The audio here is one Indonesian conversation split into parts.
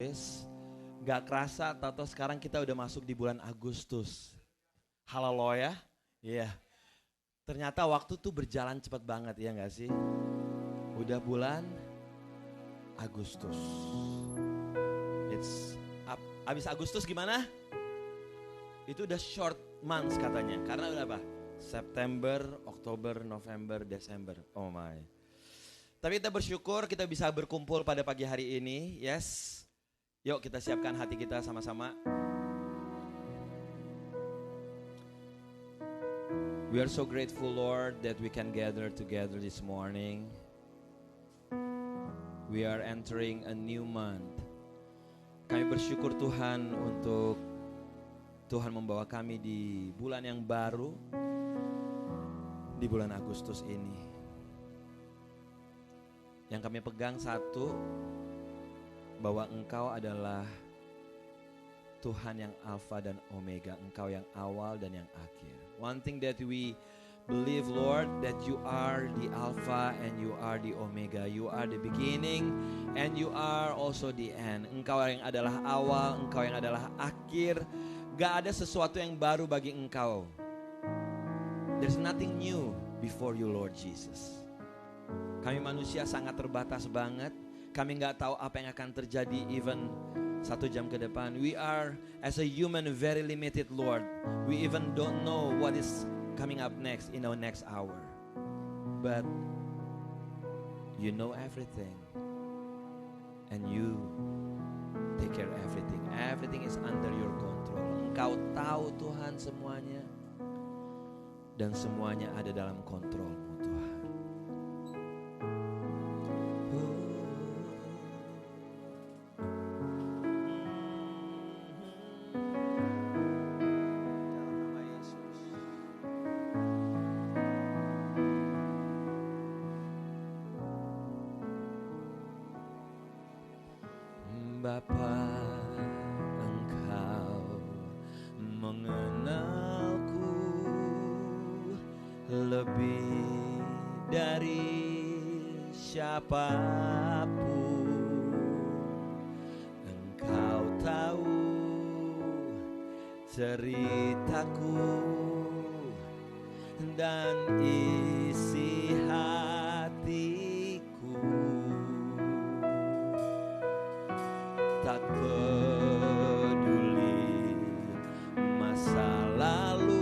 notice? Gak kerasa, tato sekarang kita udah masuk di bulan Agustus. Haleluya, iya. Ternyata waktu tuh berjalan cepat banget, ya gak sih? Udah bulan Agustus. Abis Agustus gimana? Itu udah short months katanya. Karena udah apa? September, Oktober, November, Desember. Oh my. Tapi kita bersyukur kita bisa berkumpul pada pagi hari ini. Yes. Yuk kita siapkan hati kita sama-sama. We are so grateful, Lord, that we can gather together this morning. We are entering a new month. Kami bersyukur Tuhan untuk Tuhan membawa kami di bulan yang baru, di bulan Agustus ini. Yang kami pegang satu, bahwa Engkau adalah Tuhan yang Alfa dan Omega, Engkau yang awal dan yang akhir. One thing that we believe, Lord, that you are the Alpha and you are the Omega. You are the beginning and you are also the end. Engkau yang adalah awal, Engkau yang adalah akhir. Gak ada sesuatu yang baru bagi Engkau. There's nothing new before you, Lord Jesus. Kami manusia sangat terbatas banget. Kami gak tahu apa yang akan terjadi even 1 jam ke depan. We are as a human very limited, Lord. We even don't know what is coming up next in our next hour. But you know everything. And you take care of everything. Everything is under your control. Engkau tahu Tuhan semuanya. Dan semuanya ada dalam kontrolmu Tuhan. Bapa, Engkau mengenalku lebih dari siapapun. Engkau tahu ceritaku dan isi hatiku. Tak peduli masa lalu,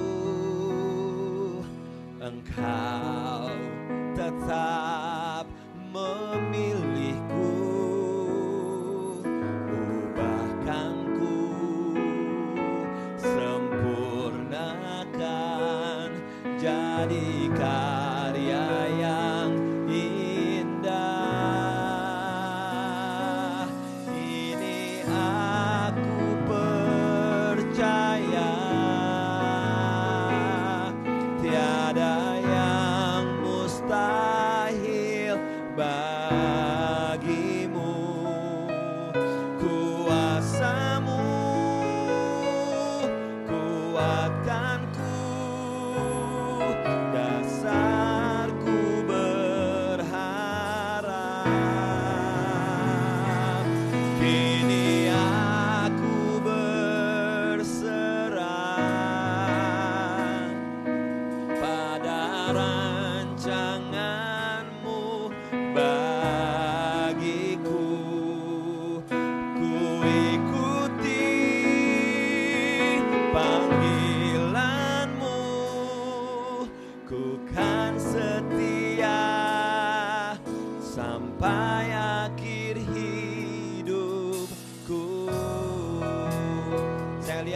Engkau tetap memilihku. Ubahkanku, sempurnakan, jadi karya yang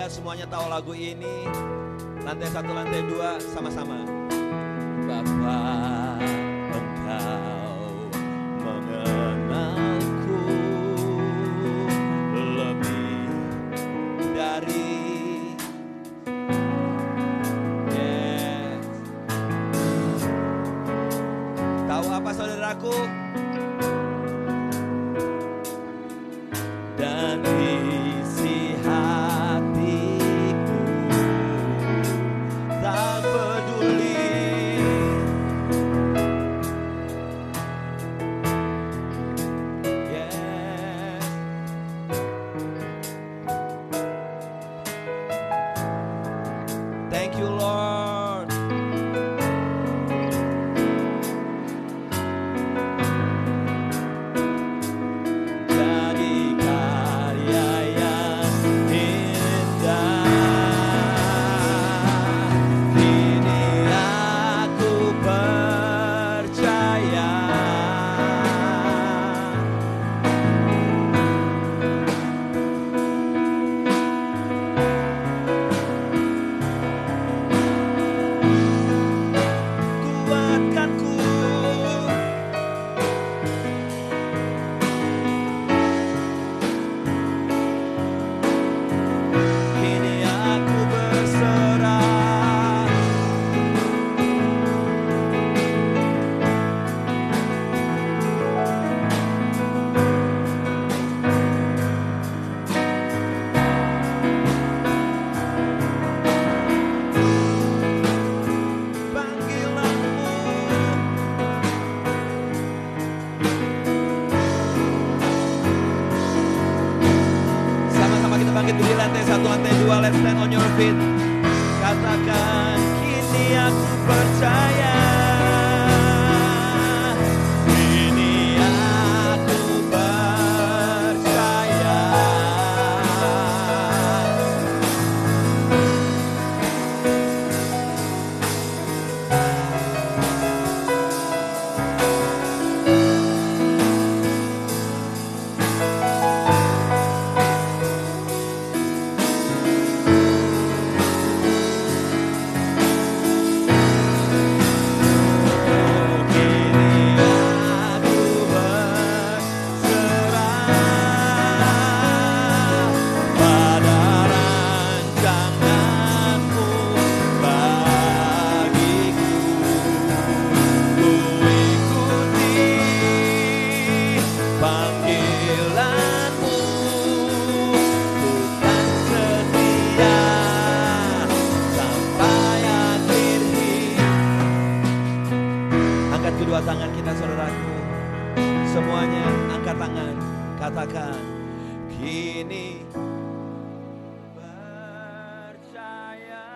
semuanya tahu lagu ini. Lantai 1, lantai 2 sama-sama. Bapa, Engkau mengenalku lebih dari tahu apa saudaraku? Dan isi hatiku tak peduli bangkit di lantai 1, lantai 2, let's stand on your feet. Katakan, kini aku percaya. Kini aku percaya. Kedua tangan kita saudaraku, semuanya angkat tangan, katakan, kini percaya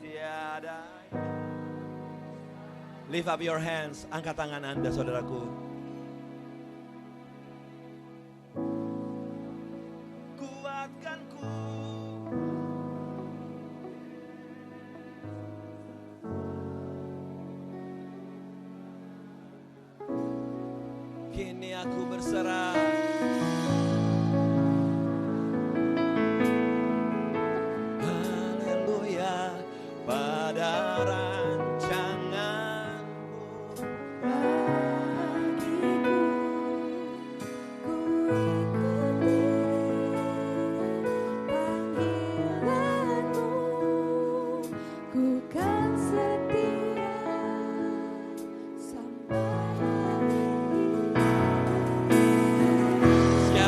tiada. Lift up your hands, angkat tangan Anda saudaraku. Kuatkanku. Kini aku berserah. Haleluya pada rancanganmu bagiku. Ku ikuti panggilanmu, ku kan setia sampai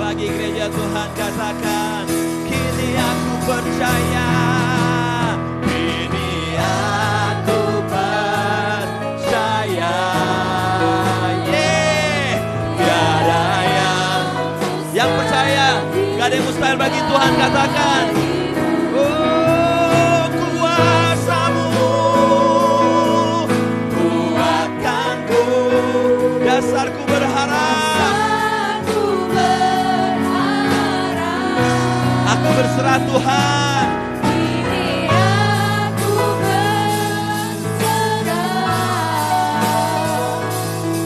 lagi gereja Tuhan katakan, kini aku percaya. Kini aku percaya. Tiada yang percaya, gak ada yang mustahil bagi Tuhan, katakan. Oh, kuasamu kuatkanku, dasarku berharap. Aku berserah Tuhan. Kini aku berserah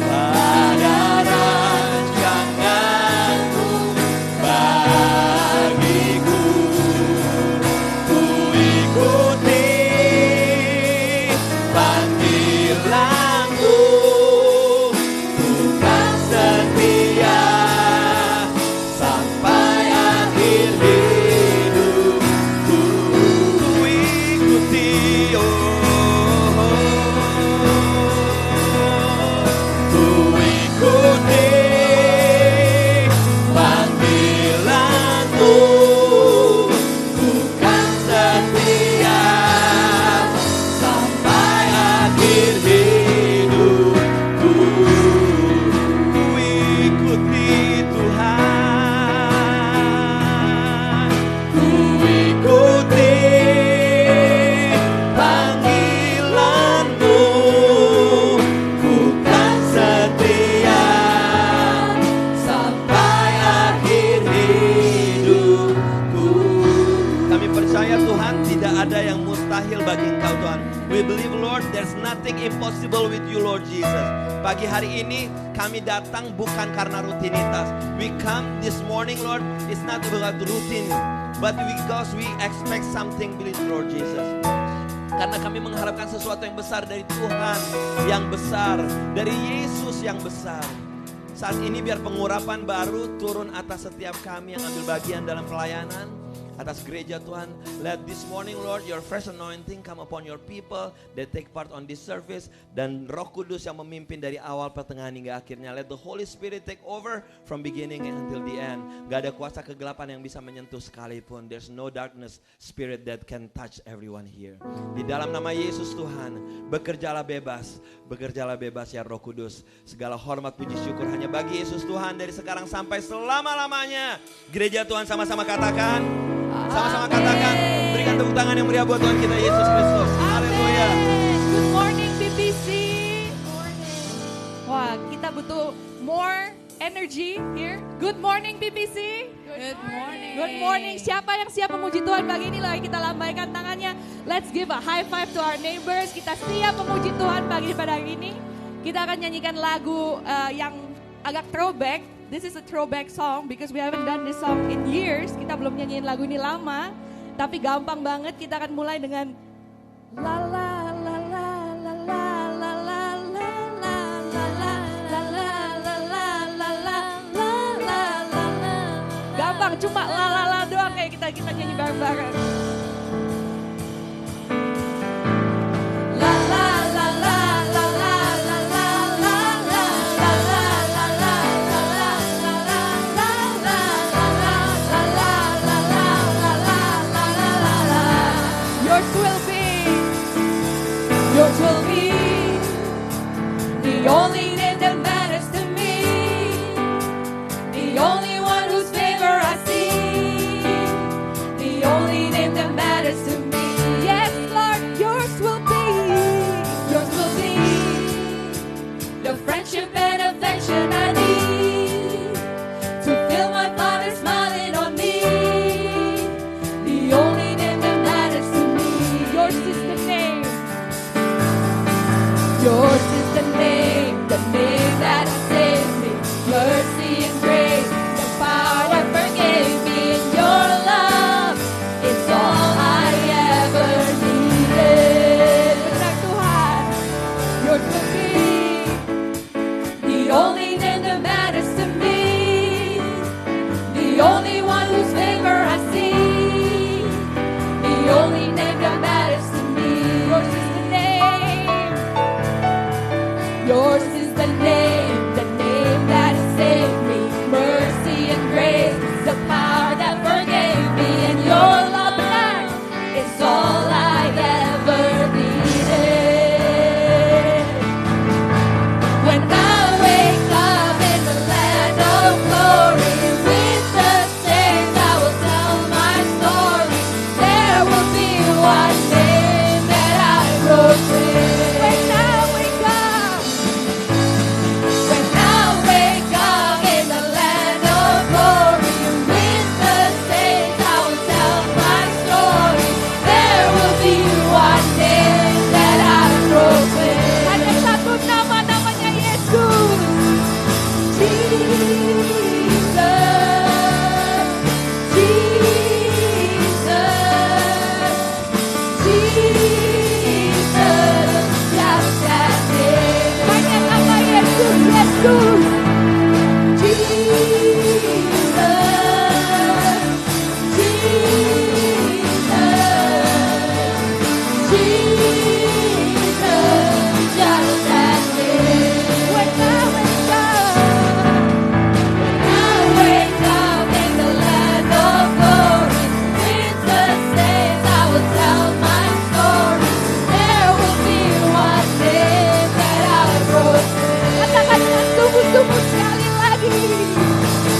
pada rancanganmu bagiku. Ku ikuti panggilanmu, ku kan setia sampai akhir hidup. Ku ikuti, ku ikuti panggilanmu, ku kan setia sampai akhir hidupku. Ku ikuti Tuhan, ku ikuti panggilanmu, ku kan setia sampai akhir hidupku. Kami percaya Tuhan, tidak ada yang mustahil bagi Engkau Tuhan. We believe Lord, there's nothing impossible with you Lord Jesus. Pagi hari ini kami datang bukan karena rutinitas. We come this morning Lord, it's not about routine, but because we expect something with Lord Jesus. Karena kami mengharapkan sesuatu yang besar dari Tuhan yang besar, dari Yesus yang besar. Saat ini biar pengurapan baru turun atas setiap kami yang ambil bagian dalam pelayanan. atas gereja Tuhan. Let this morning Lord your fresh anointing come upon your people that take part on this service. Dan Roh Kudus yang memimpin dari awal, pertengahan hingga akhirnya. Let the Holy Spirit take over from beginning until the end. Gak ada kuasa kegelapan yang bisa menyentuh sekalipun. There's no darkness spirit that can touch everyone here. Di dalam nama Yesus Tuhan, bekerjalah bebas ya Roh Kudus. Segala hormat puji syukur hanya bagi Yesus Tuhan dari sekarang sampai selama-lamanya. Gereja Tuhan sama-sama katakan, berikan tepuk tangan yang meriah buat Tuhan kita Yesus Kristus. Haleluya. Good morning PPC. Wah, kita butuh more energy here. Good morning PPC. Good morning. Good morning. Siapa yang siap memuji Tuhan pagi ini? Lagi kita lambaikan tangannya. Let's give a high five to our neighbors. Kita siap memuji Tuhan pagi pada hari ini. Kita akan nyanyikan lagu yang agak throwback. This is a throwback song because we haven't done this song in years. Kita belum nyanyiin lagu ini lama, tapi gampang banget. Kita akan mulai dengan la la la la la la la la la la la la la la la la la. Gampang, cuma la la la doang kayak kita nyanyi bareng-bareng. La la la la la la la la la la la la la Yours will be the only name that matters to me, the only one whose favor I see, the only name that matters to me. Yes, Lord, yours will be the friendship and affection I need to feel my Father smiling on me, the only name that matters to me. Yours is the name. Yours is the name that saved me. Mercy and grace, the power that forgave me. And your love is all I ever needed. Benar Tuhan, yours will be the only name that matters to me, the only one whose favor I see, the only name that matters to me. Yours is the name. Yours is the name that saved me. Mercy and grace, the power that forgave me. And your love is all I ever needed. When I wake up in the land of glory, with the saints I will tell my story. There will be one name that I proclaim. When I wake up in the land of glory, with the saints I will tell my story. There will be one name that I proclaim. Hanya satu nama, namanya Yesus. Jesus, just that name. Hanya nama Yesus, Yesus. Katakan dengan sungguh-sungguh sekali lagi.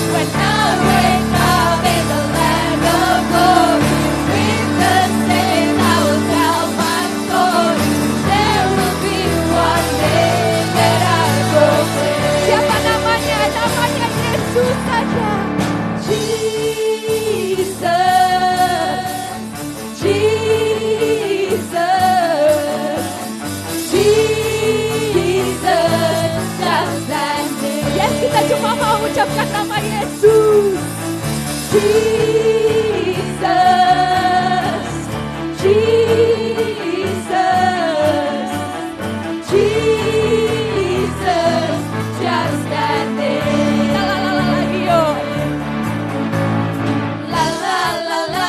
When I wake up in the land of glory, with the saints I will tell my story. There will be one name that I proclaim. Siapa namanya? Namanya Yesus saja. Jesus, just that name. Yes, kita cuma mau ucapkan nama Yesus. Jesus, just that name. Kita la la la lagi yuk. La la la la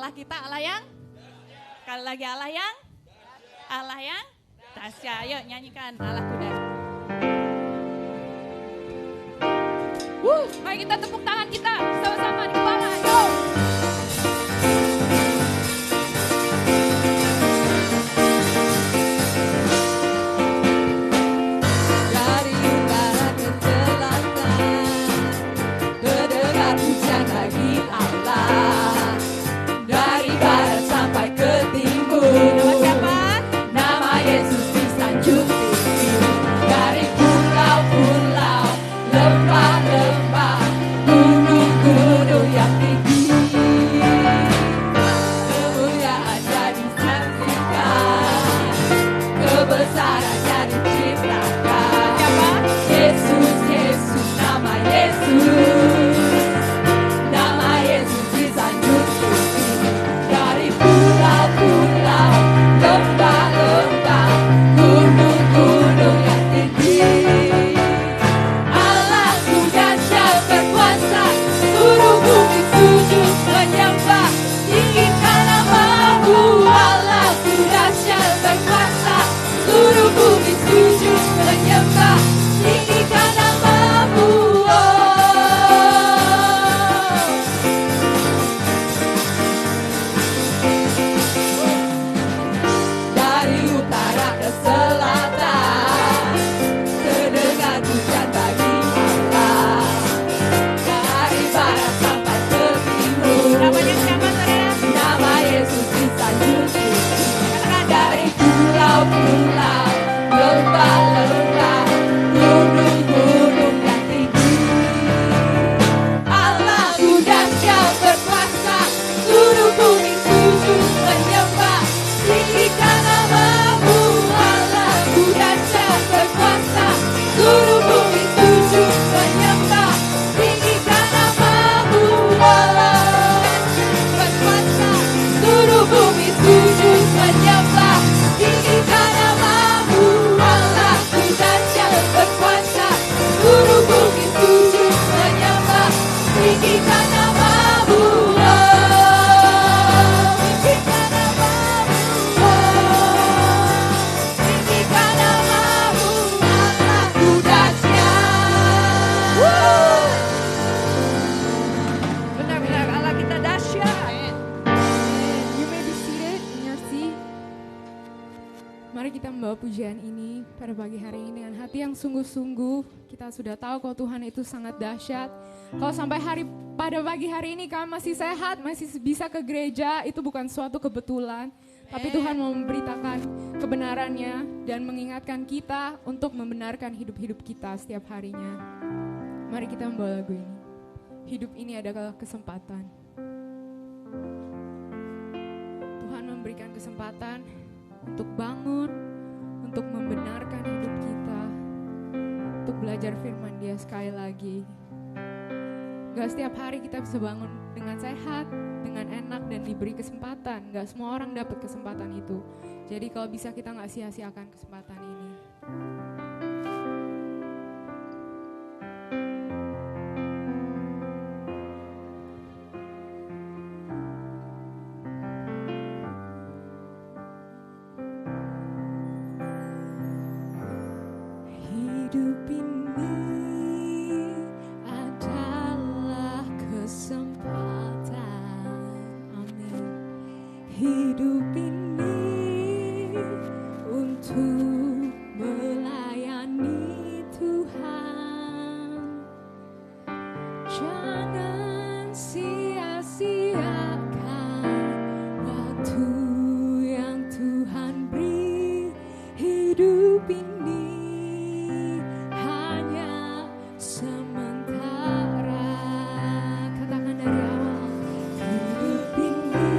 Allah kita Allah yang sekali lagi Allah yang dahsyat. Yuk nyanyikan Allahku dahsyat. Mari kita tepuk tangan kita sama-sama di kepala. Yo. Dari utara ke selatan, terdengar pujian bagi Allah. Dari barat sampai ke timur. Nama siapa? Nama Yesus disanjung tinggi. Dari pulau-pulau, lembah-lembah, gunung-gunung yang tinggi, kemuliaannya disaksikan, kebesarannya diciptakan. Siapa? Yesus, Yesus, nama Yesus. Nama Yesus disanjung tinggi. Dari pulau-pulau, lembah-lembah, gunung-gunung yang tinggi. Allahku dahsyat berkuasa, seluruh bumi sujud menyembah, tinggikan namamu. Allahku dahsyat berkuasa, seluruh bumi sujud menyembah, tinggikan namamu. Dari utara ke selatan, terdengar pujian bagi Allah. Dari barat sampai ke timur. Namanya siapa, saudara? Nama Yesus disanjung tinggi. Dari pulau-pulau, lembah-lembah, gunung-gunung yang tinggi. Allahku dahsyat berkuasa, seluruh bumi sujud menyembah, tinggikan namamu. Allahku dahsyat berkuasa, seluruh bumi sujud menyembah, tinggikan namamu. Allahku berkuasa, seluruh bumi sujud menyembah, tinggikan namamu. Allahku dahsyat berkuasa, seluruh bumi sujud menyembah, tinggikan namamu. Tinggikan namamu. Tinggikan namamu. Allahku dahsyat. Benar-benar Allah kita dahsyat. You may be seated in your seat. Mari kita membawa pujian ini pada pagi hari ini dengan hati yang sungguh-sungguh. Kita sudah tahu kalau Tuhan itu sangat dahsyat. Kalau sampai pada pagi hari ini kami masih sehat, masih bisa ke gereja, itu bukan suatu kebetulan. Tapi Tuhan mau memberitakan kebenarannya dan mengingatkan kita untuk membenarkan hidup-hidup kita setiap harinya. Mari kita membawa lagu ini. Hidup ini adalah kesempatan. Tuhan memberikan kesempatan untuk bangun, untuk membenarkan hidup kita, untuk belajar firman Dia sekali lagi. Gak setiap hari kita bisa bangun dengan sehat, dengan enak dan diberi kesempatan. Gak semua orang dapat kesempatan itu. Jadi kalau bisa kita gak sia-siakan kesempatan ini. Hidup ini adalah kesempatan. Amin. Hidup ini untuk melayani Tuhan. Jangan sia-siakan waktu yang Tuhan beri. Hidup ini hanya sementara. Katakan dari awal. Hidup ini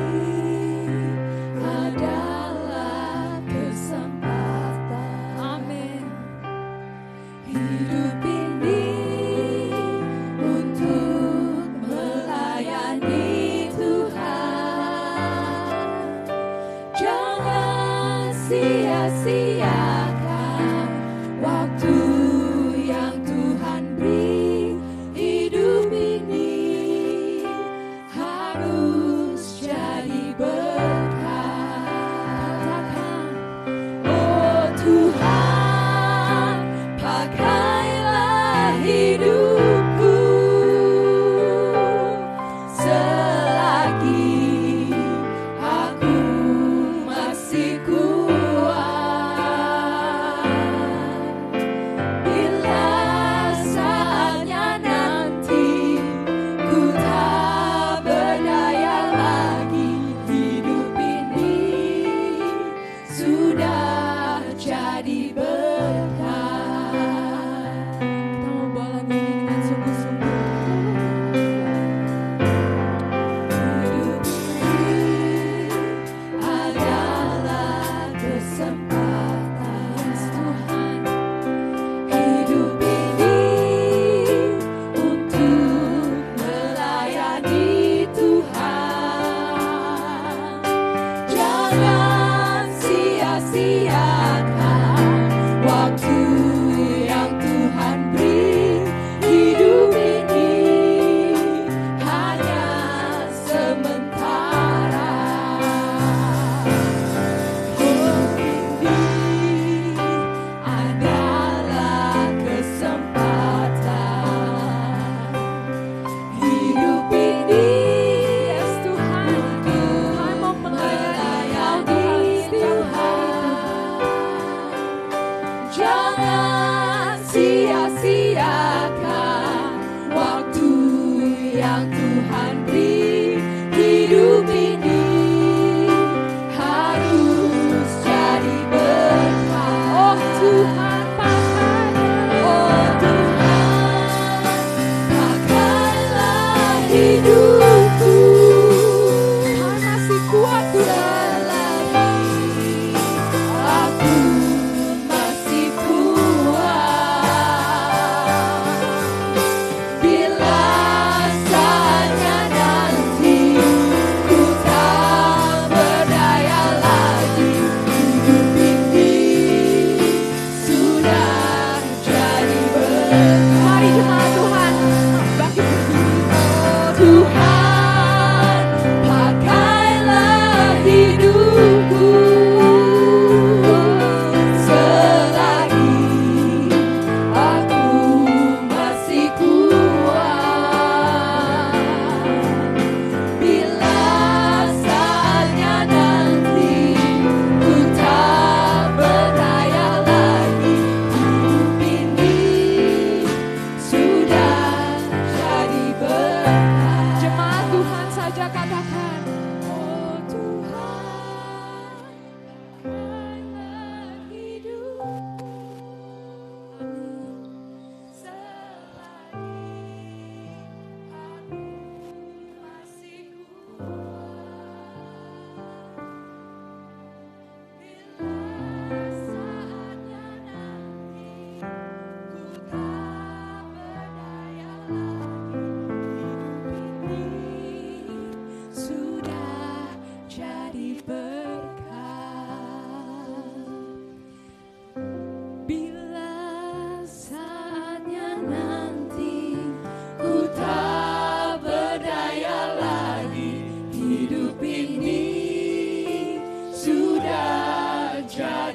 adalah kesempatan. Amin. Hidup ini untuk melayani Tuhan. Jangan sia-siakan waktu yang Tuhan beri. Hidup ini harus jadi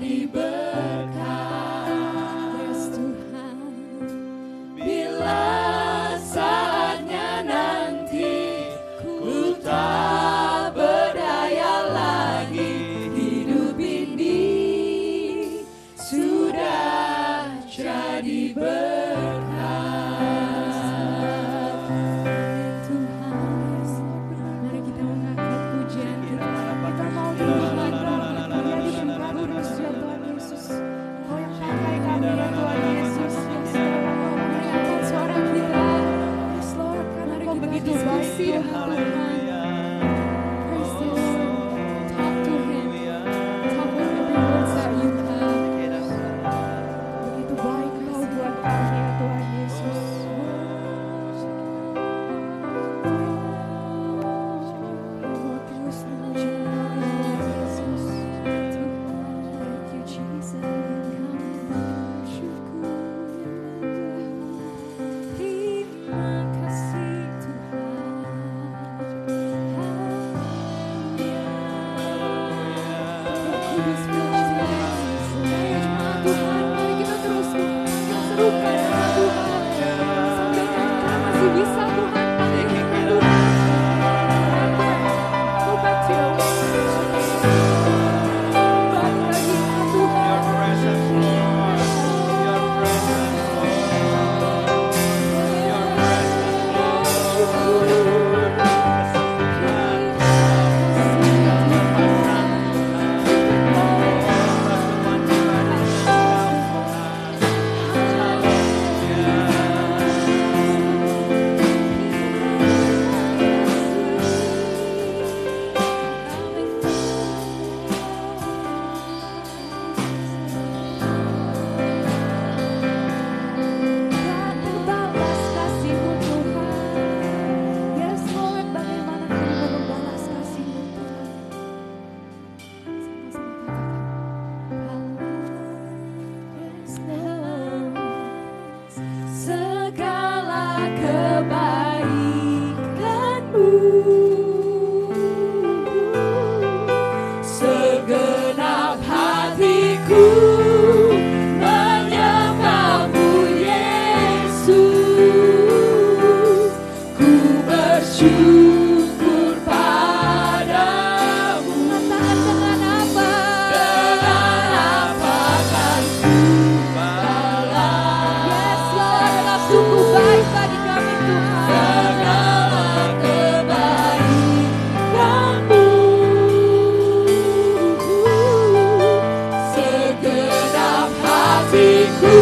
jadi berkat. Yes Tuhan, bila saatnya nanti ku tak berdaya lagi, hidup ini sudah jadi berkat. Tuhan, mari kita mengangkat pujian kita. Kita mau Tuhan berada di tempat kudus ya Tuhan Yesus. Engkau yang pakai kami ya Tuhan Yesus. Yes Lord, mari angkat suara kita. Yes Lord, karena Engkau begitu baik Tuhan. Praise the Lord. Talk to Him. Talk with every words that you have. Begitu baik Engkau buat kami ya Tuhan Yesus. Mau terus memuji Tuhan Yesus. Thank you Jesus. Kami bersyukur. Terima kasih Tuhan. Kudus Yesus. Tuhan, mari kita terus serukan nama Tuhan. Sampai kita masih bisa Tuhan. Go back to your way. Kembali lagi sama Tuhan. Tak terbalas kasih-Mu Tuhan. Yes Lord, bagaimana kami mau membalas kasih-Mu Tuhan. Sama-sama katakan. Segala kebaikan-Mu, segenap hatiku menyembah-Mu Yesus. Ku bersyukur padamu. Katakan dengan apa? Dengan apa kan ku balas? Yes Lord, engkau sungguh baik bagi kami Tuhan. Segala kebaikan-Mu, segenap hatiku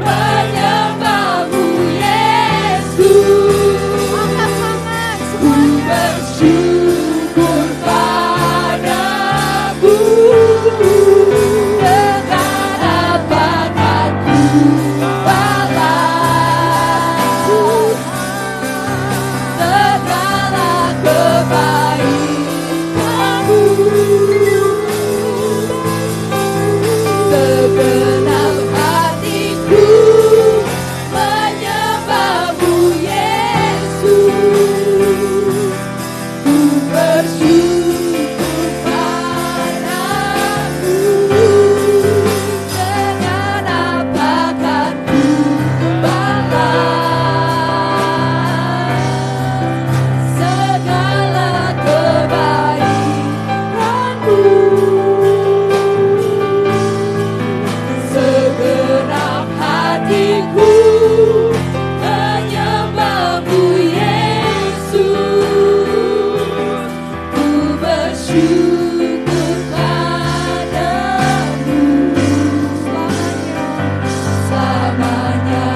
menyembah-Mu Yesus. Angkat tangan Ku bersyukur padamu. Dengan apa kan ku balas segala kebaikan-Mu, segenap hatiku menyembah-Mu Yesus. Ku bersyukur padamu. Dengan apa kan ku balas segala kebaikan-Mu, segenap hatiku menyembah-Mu Yesus. Ku bersyukur padamu selamanya.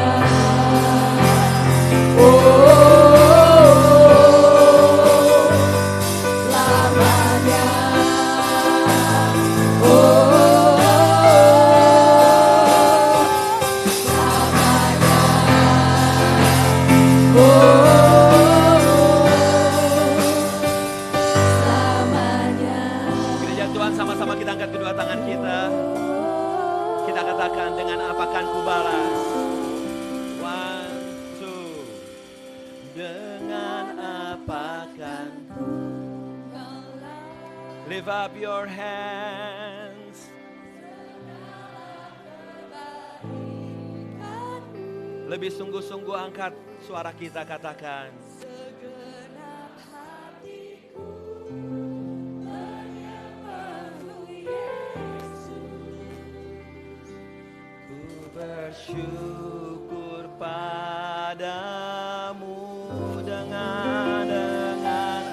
Selamanya. Gereja Tuhan, sama-sama kita angkat kedua tangan kita. Kita katakan, dengan apa kan ku balas? One, two. Dengan apa kan ku balas? Lift up your hands. Lebih sungguh-sungguh angkat suara kita, katakan. Segenap hatiku menyembahmu Yesus. Ku bersyukur padamu dengan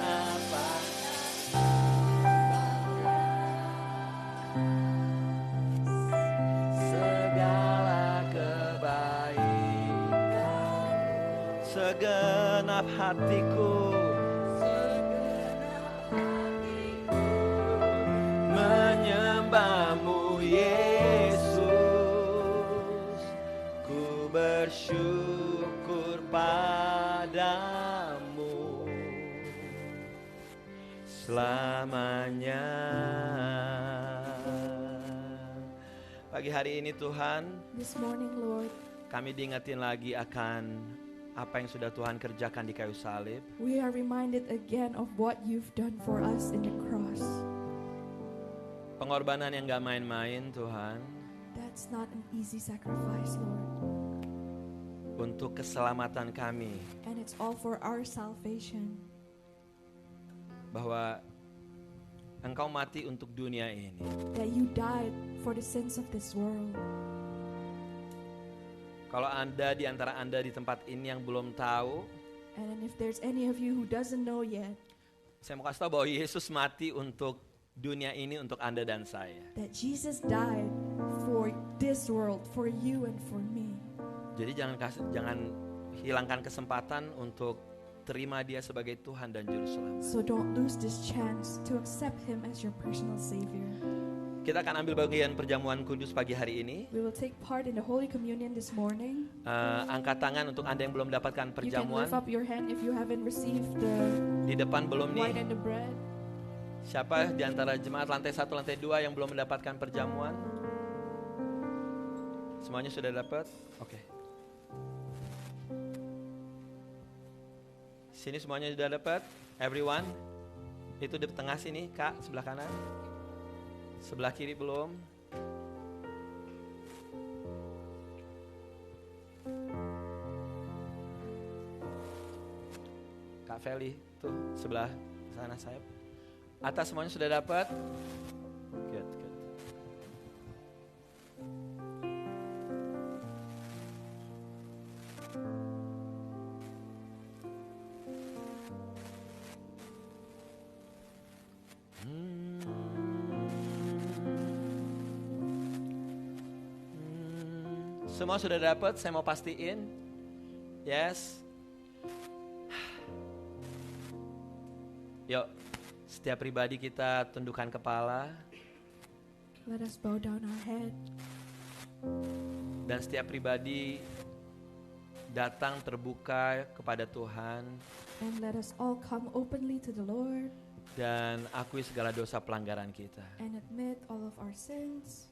apa segala kebaikan, segenap hatiku menyembahmu Yesus. Ku bersyukur padamu selamanya. Pagi hari ini Tuhan, This morning, Lord, kami diingetin lagi akan apa yang sudah Tuhan kerjakan di kayu salib. we are reminded again of what you've done for us in the cross. Pengorbanan yang gak main-main Tuhan, That's not an easy sacrifice, Lord. untuk keselamatan kami. And it's all for our salvation. Bahwa Engkau mati untuk dunia ini. That you died for the sins of this world. Kalau Anda di antara Anda di tempat ini yang belum tahu, And then if there's any of you who doesn't know yet, saya mau kasih tahu bahwa Yesus mati untuk dunia ini, untuk Anda dan saya. that Jesus died for this world, for you and for me. Jadi jangan hilangkan kesempatan untuk terima Dia sebagai Tuhan dan Juru Selamat. So don't lose this chance to accept Him as your personal Savior. Kita akan ambil bagian perjamuan kudus pagi hari ini. We will take part in the Holy Communion this morning. Angkat tangan untuk Anda yang belum mendapatkan You can perjamuan. lift up your hand if you haven't received the Di depan belum wine nih. and the bread. Siapa di antara jemaat lantai 1, lantai 2 yang belum mendapatkan perjamuan? Semuanya sudah dapat? Oke. Sini semuanya sudah dapat? Everyone? Itu di tengah sini, Kak, sebelah kanan. Sebelah kiri belum? Kak Feli, tuh sebelah sana sayap. Atas semuanya sudah dapat? Good, good. Semua sudah dapat, saya mau pastiin. Yes. Yuk, setiap pribadi kita tundukkan kepala. Let us bow down our head. Dan setiap pribadi datang terbuka kepada Tuhan. And let us all come openly to the Lord Dan akui segala dosa pelanggaran kita. and admit all of our sins.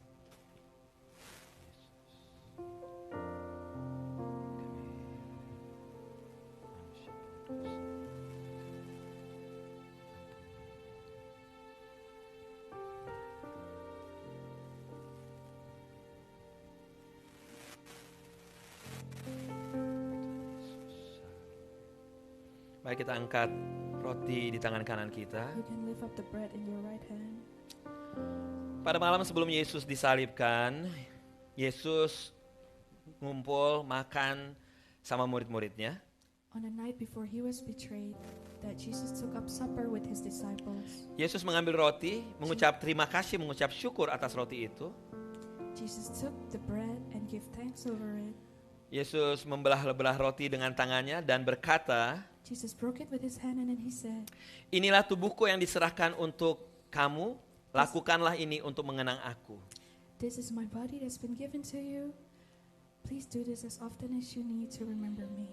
Mari kita angkat roti di tangan kanan kita. You can lift up the bread in your right hand. Pada malam sebelum Yesus disalibkan, Yesus ngumpul makan sama murid-muridnya. On the night before he was betrayed, that Jesus took up supper with his disciples. Yesus mengambil roti, mengucap terima kasih, mengucap syukur atas roti itu. Jesus took the bread and gave thanks over it. Yesus membelah-belah roti dengan tangannya dan berkata, Jesus broke it with his hand and then he said, inilah tubuhku yang diserahkan untuk kamu, lakukanlah ini untuk mengenang aku. "This is my body that's been given to you. Please do this as often as you need to remember me."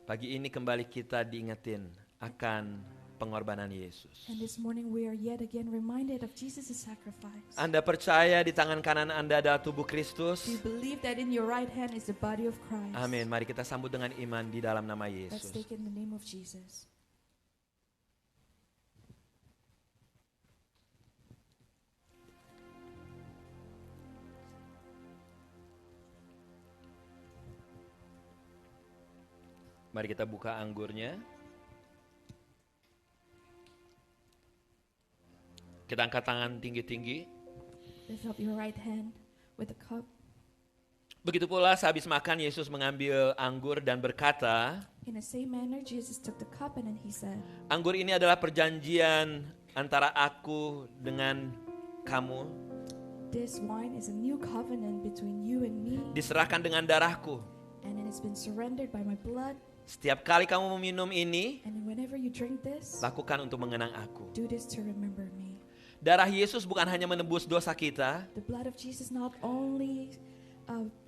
Pagi ini kembali kita diingetin akan pengorbanan Yesus. And this morning we are yet again reminded of Jesus' sacrifice. Anda percaya di tangan kanan Anda adalah tubuh Kristus? Do you believe that in your right hand is the body of Christ? Amin. Mari kita sambut dengan iman di dalam nama Let's Yesus. take in the name of Jesus. Mari kita buka anggurnya. Kita angkat tangan tinggi-tinggi. Lift up your right hand with the cup. Begitu pula sehabis makan Yesus mengambil anggur dan berkata, In the same manner, Jesus took the cup and then he said, anggur ini adalah perjanjian antara aku dengan kamu. This wine is a new covenant between you and me, Diserahkan dengan darahku. and it has been surrendered by my blood. Setiap kali kamu meminum ini, And whenever you drink this, lakukan untuk mengenang aku. do this to remember me. Darah Yesus bukan hanya menebus dosa kita, The blood of Jesus not only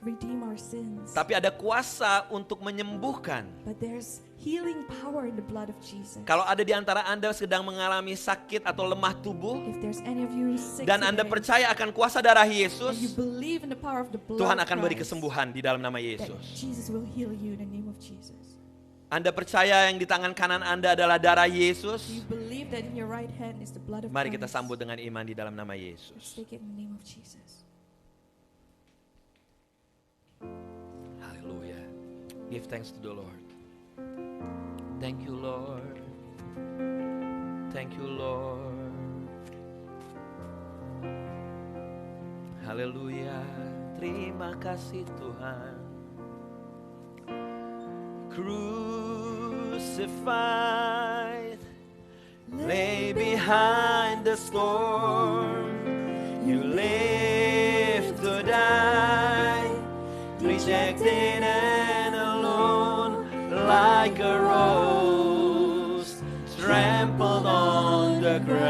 redeem our sins, tapi ada kuasa untuk menyembuhkan. but there's healing power in the blood of Jesus. Kalau ada di antara Anda sedang mengalami sakit atau lemah tubuh, If there's any of you sick dan Anda today, percaya akan kuasa darah and you Yesus, believe in the power of the blood Tuhan of akan beri Christ, kesembuhan di dalam nama that Yesus. Jesus will heal you in the name of Jesus. Anda percaya yang di tangan kanan Anda adalah darah Yesus? Do you believe that in your right hand is the blood of Mari kita Christ? sambut dengan iman di dalam nama Let's Yesus. take it in the name of Jesus. Haleluya. Give thanks to the Lord. Thank you Lord. Thank you Lord. Haleluya. Terima kasih Tuhan. Crucified, lay behind the storm. You live to die, rejected and alone, like a rose trampled on the ground.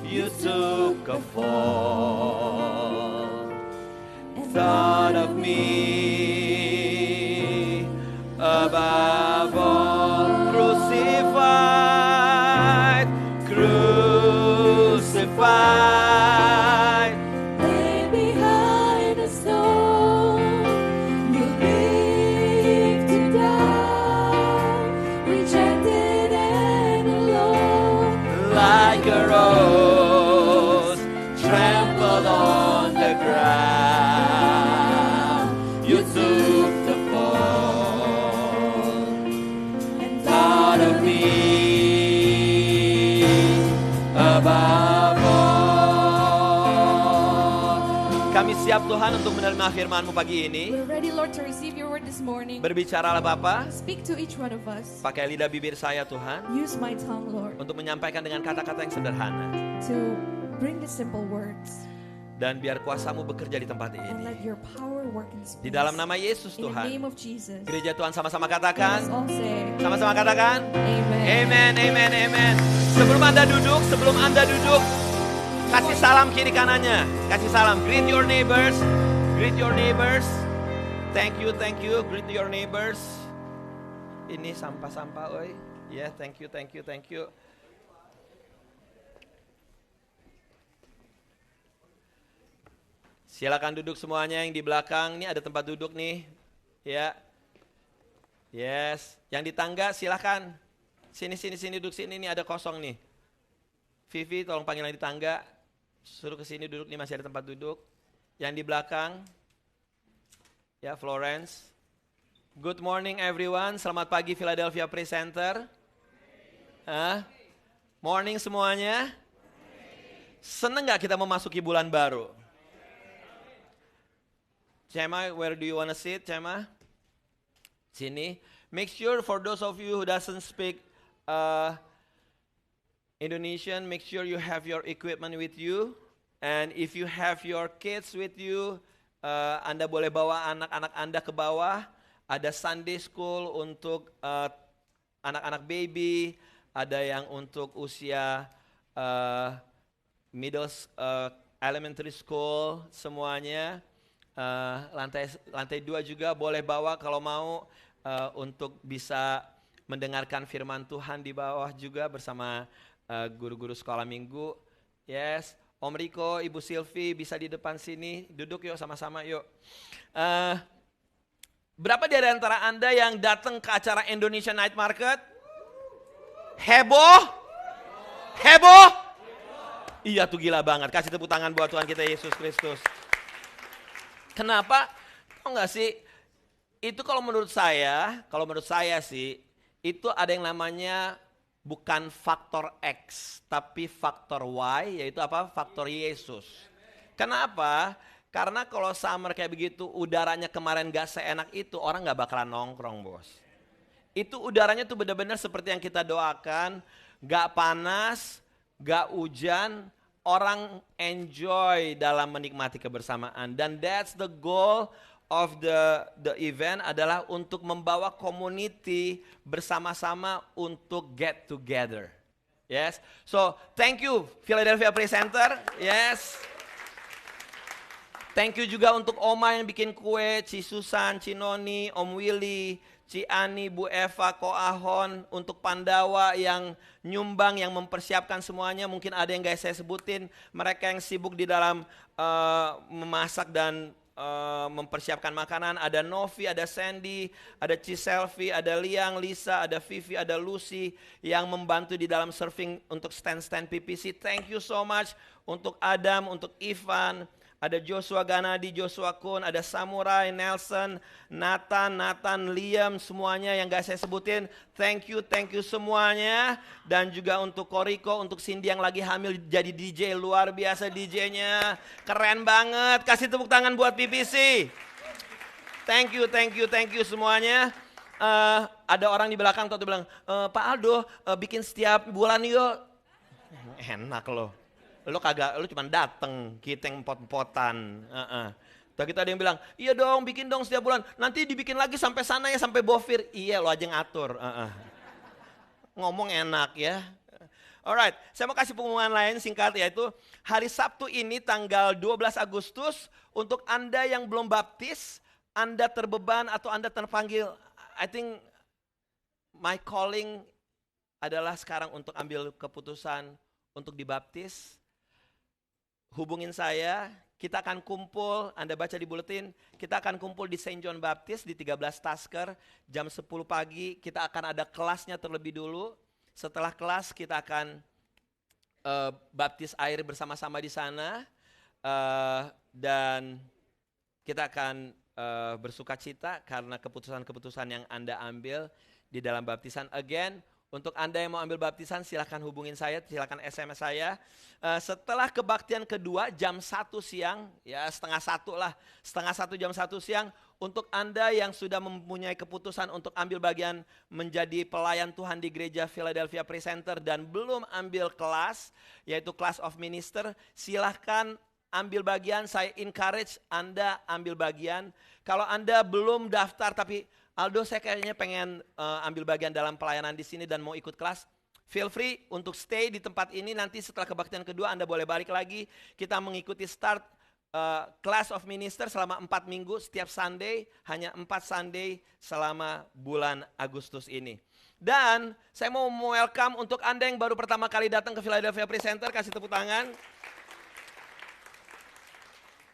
You took a fall and thought of me above all. Crucified, crucified, Lay behind the stone, you live to die, rejected and alone, like a rose trampled on the ground. You took the fall and thought of me above all. Kami siap Tuhan untuk menerima firman-Mu pagi ini. We're ready, Lord, to receive your word this morning. Berbicaralah Bapa, Speak to each one of us. pakai lidah bibir saya Tuhan, Use my tongue, Lord, untuk menyampaikan dengan kata-kata yang sederhana. to bring the simple words Dan biar kuasa-Mu bekerja di tempat and let ini. your power work in this Di place. dalam nama Yesus In the Tuhan. name of Jesus. Gereja Tuhan sama-sama Let katakan. us all say, Sama-sama katakan. Amen. Amen, amen, amen. Sebelum Anda duduk, kasih salam kiri kanannya. Kasih salam. Greet your neighbors. Greet your neighbors. Thank you, thank you. Greet your neighbors. Ini sampah-sampah, oi. Ya, thank you, thank you, thank you. Silakan duduk semuanya yang di belakang. Ini ada tempat duduk nih. Ya. Yes. Yang di tangga silakan. Sini duduk sini. Ini ada kosong nih. Vivi tolong panggil yang di tangga. Suruh ke sini duduk nih, masih ada tempat duduk. Yang di belakang. Ya, Florence. Good morning everyone. Selamat pagi Philadelphia Praise Center. Morning semuanya. Seneng gak kita memasuki bulan baru? Cema, where do you want to sit, Cema? Sini. Make sure for those of you who doesn't speak Indonesian, make sure you have your equipment with you. And if you have your kids with you, Anda boleh bawa anak-anak Anda ke bawah. Ada Sunday school untuk anak-anak baby, ada yang untuk usia elementary school semuanya. Lantai 2 juga boleh bawa kalau mau untuk bisa mendengarkan firman Tuhan di bawah juga bersama guru-guru sekolah minggu. Yes, Om Riko, Ibu Silvi bisa di depan sini, duduk yuk sama-sama yuk. Berapa di antara Anda yang datang ke acara Indonesia Night Market? Heboh? Heboh? Iya tuh gila banget, kasih tepuk tangan buat Tuhan kita Yesus Kristus. Kenapa? Tahu gak sih, Itu kalau menurut saya sih, itu ada yang namanya bukan faktor X, tapi faktor Y, yaitu apa? Faktor Yesus. Kenapa? Karena kalau summer kayak begitu, udaranya kemarin gak seenak itu, orang gak bakalan nongkrong, bos. Itu udaranya tuh benar-benar seperti yang kita doakan, gak panas, gak hujan, orang enjoy dalam menikmati kebersamaan. Dan that's the goal of the event, adalah untuk membawa community bersama-sama untuk get together. Yes. So, thank you Philadelphia Praise Center. Yes. Thank you juga untuk Oma yang bikin kue, Ci Susan, Ci Noni, Om Willy, Ci Ani, Bu Eva, Ko Ahon, untuk Pandawa yang nyumbang, yang mempersiapkan semuanya. Mungkin ada yang guys saya sebutin, mereka yang sibuk di dalam memasak dan mempersiapkan makanan. Ada Novi, ada Sandy, ada Ci Selfie, ada Liang, Lisa, ada Vivi, ada Lucy yang membantu di dalam serving untuk stand-stand PPC. Thank you so much untuk Adam, untuk Ivan, ada Joshua Ganadi, Joshua Kun, ada Samurai, Nelson, Nathan, Liam, semuanya yang gak saya sebutin. Thank you semuanya. Dan juga untuk Koriko, untuk Cindy yang lagi hamil jadi DJ, luar biasa DJ-nya. Keren banget, kasih tepuk tangan buat PPC. Thank you semuanya. Ada orang di belakang tuh bilang, Pak Aldo bikin setiap bulan yuk. Enak loh. Lo cuma dateng, kita yang pot-potan. Terus kita ada yang bilang, iya dong, bikin dong setiap bulan. Nanti dibikin lagi sampai sana ya, sampai Bofir. Iya, lo aja ngatur. Ngomong enak ya. Alright, saya mau kasih pengumuman lain singkat, yaitu hari Sabtu ini tanggal 12 Agustus, untuk Anda yang belum baptis, Anda terbeban atau Anda terpanggil, I think my calling adalah sekarang untuk ambil keputusan untuk dibaptis. Hubungin saya, kita akan kumpul, Anda baca di buletin, kita akan kumpul di St. John Baptist di 13 Tasker, jam 10 pagi, kita akan ada kelasnya terlebih dulu. Setelah kelas kita akan baptis air bersama-sama di sana, dan kita akan bersuka cita karena keputusan-keputusan yang Anda ambil di dalam baptisan. Again, untuk Anda yang mau ambil baptisan, silahkan hubungin saya, silahkan SMS saya. Setelah kebaktian kedua jam 1 siang, ya setengah 1 jam 1 siang, untuk Anda yang sudah mempunyai keputusan untuk ambil bagian menjadi pelayan Tuhan di gereja Philadelphia Praise Center dan belum ambil kelas, yaitu Class of Minister, silahkan ambil bagian. Saya encourage Anda ambil bagian. Kalau Anda belum daftar tapi Aldo, saya kayaknya pengen ambil bagian dalam pelayanan di sini dan mau ikut kelas, feel free untuk stay di tempat ini. Nanti setelah kebaktian kedua Anda boleh balik lagi. Kita mengikuti start Class of Minister selama 4 minggu setiap Sunday, hanya 4 Sunday selama bulan Agustus ini. Dan saya mau welcome untuk Anda yang baru pertama kali datang ke Philadelphia Praise Center, kasih tepuk tangan.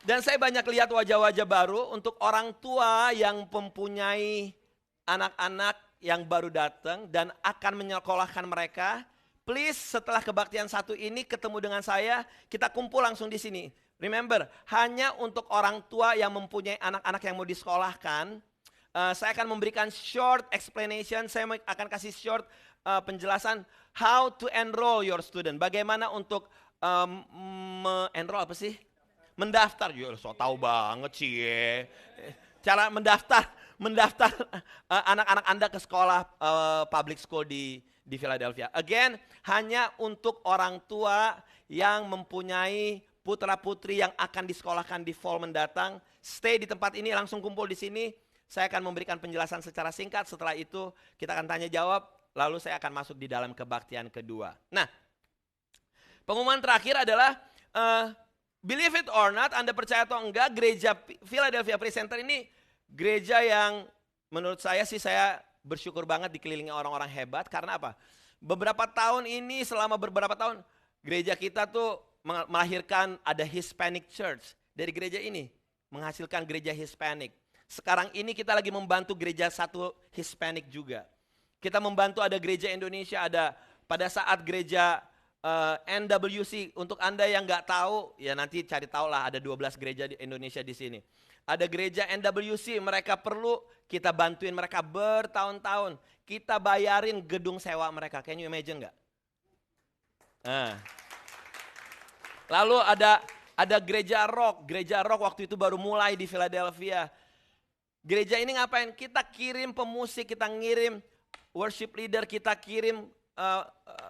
Dan saya banyak lihat wajah-wajah baru untuk orang tua yang mempunyai anak-anak yang baru datang dan akan menyekolahkan mereka. Please setelah kebaktian satu ini ketemu dengan saya, kita kumpul langsung di sini. Remember, hanya untuk orang tua yang mempunyai anak-anak yang mau disekolahkan. Saya akan memberikan short explanation, saya akan kasih short penjelasan how to enroll your student. Bagaimana untuk enroll apa sih? Mendaftar, ya so tahu banget sih ya. Cara mendaftar anak-anak Anda ke sekolah public school di Philadelphia. Again, hanya untuk orang tua yang mempunyai putra-putri yang akan disekolahkan di fall mendatang. Stay di tempat ini, langsung kumpul di sini. Saya akan memberikan penjelasan secara singkat. Setelah itu kita akan tanya jawab, lalu saya akan masuk di dalam kebaktian kedua. Nah, pengumuman terakhir adalah believe it or not, Anda percaya atau enggak, gereja Philadelphia Praise Center ini gereja yang menurut saya sih, saya bersyukur banget dikelilingi orang-orang hebat. Karena apa? Selama beberapa tahun, gereja kita tuh melahirkan ada Hispanic Church. Dari gereja ini, menghasilkan gereja Hispanic. Sekarang ini kita lagi membantu gereja satu Hispanic juga. Kita membantu ada gereja Indonesia, ada pada saat gereja NWC, untuk Anda yang nggak tahu, ya nanti cari tahu lah, ada 12 gereja di Indonesia di sini. Ada gereja NWC, mereka perlu kita bantuin mereka bertahun-tahun. Kita bayarin gedung sewa mereka, can you imagine nggak? Nah. Lalu ada gereja rock waktu itu baru mulai di Philadelphia. Gereja ini ngapain? Kita kirim pemusik, kita ngirim worship leader, kita kirim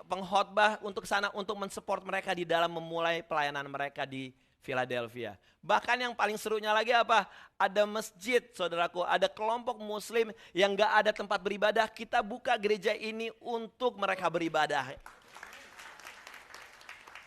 pengkhotbah untuk sana untuk mensupport mereka di dalam memulai pelayanan mereka di Philadelphia. Bahkan yang paling serunya lagi apa? Ada masjid, saudaraku, ada kelompok muslim yang gak ada tempat beribadah. Kita buka gereja ini untuk mereka beribadah.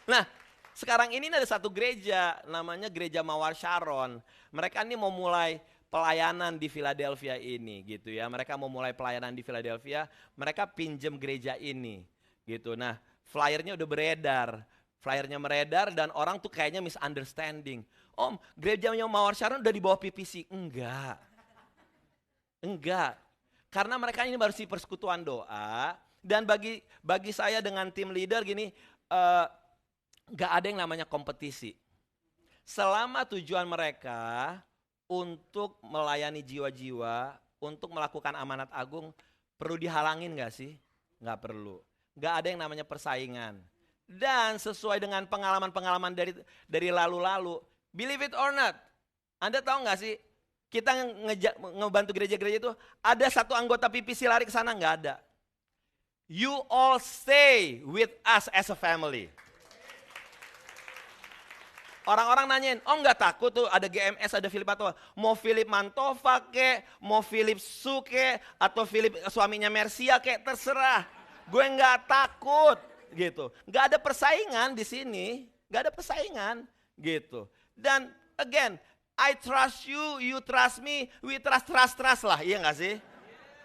Nah, sekarang ini ada satu gereja, namanya Gereja Mawar Sharon. Mereka ini mau mulai pelayanan di Philadelphia ini gitu ya. Mereka mau mulai pelayanan di Philadelphia, mereka pinjem gereja ini gitu. Nah, flyernya udah beredar. Flyernya beredar dan orang tuh kayaknya misunderstanding. Om, gerejanya Mawar Sharon udah di bawah PPC. Enggak. Karena mereka ini baru si persekutuan doa. Dan bagi saya dengan tim leader gini, gak ada yang namanya kompetisi. Selama tujuan mereka untuk melayani jiwa-jiwa, untuk melakukan amanat agung, perlu dihalangin gak sih? Gak perlu. Gak ada yang namanya persaingan. Dan sesuai dengan pengalaman-pengalaman dari lalu-lalu, believe it or not, Anda tahu gak sih, kita ngebantu gereja-gereja itu, ada satu anggota PPC lari ke sana, gak ada. You all stay with us as a family. Orang-orang nanyain, oh nggak takut tuh ada GMS, ada Philip Mantova. Mau Philip Mantova ke, mau Philip Su ke, atau Philip suaminya Mercia ke, terserah. Gue nggak takut gitu. Nggak ada persaingan di sini, nggak ada persaingan gitu. Dan again, I trust you, you trust me, we trust lah, iya nggak sih?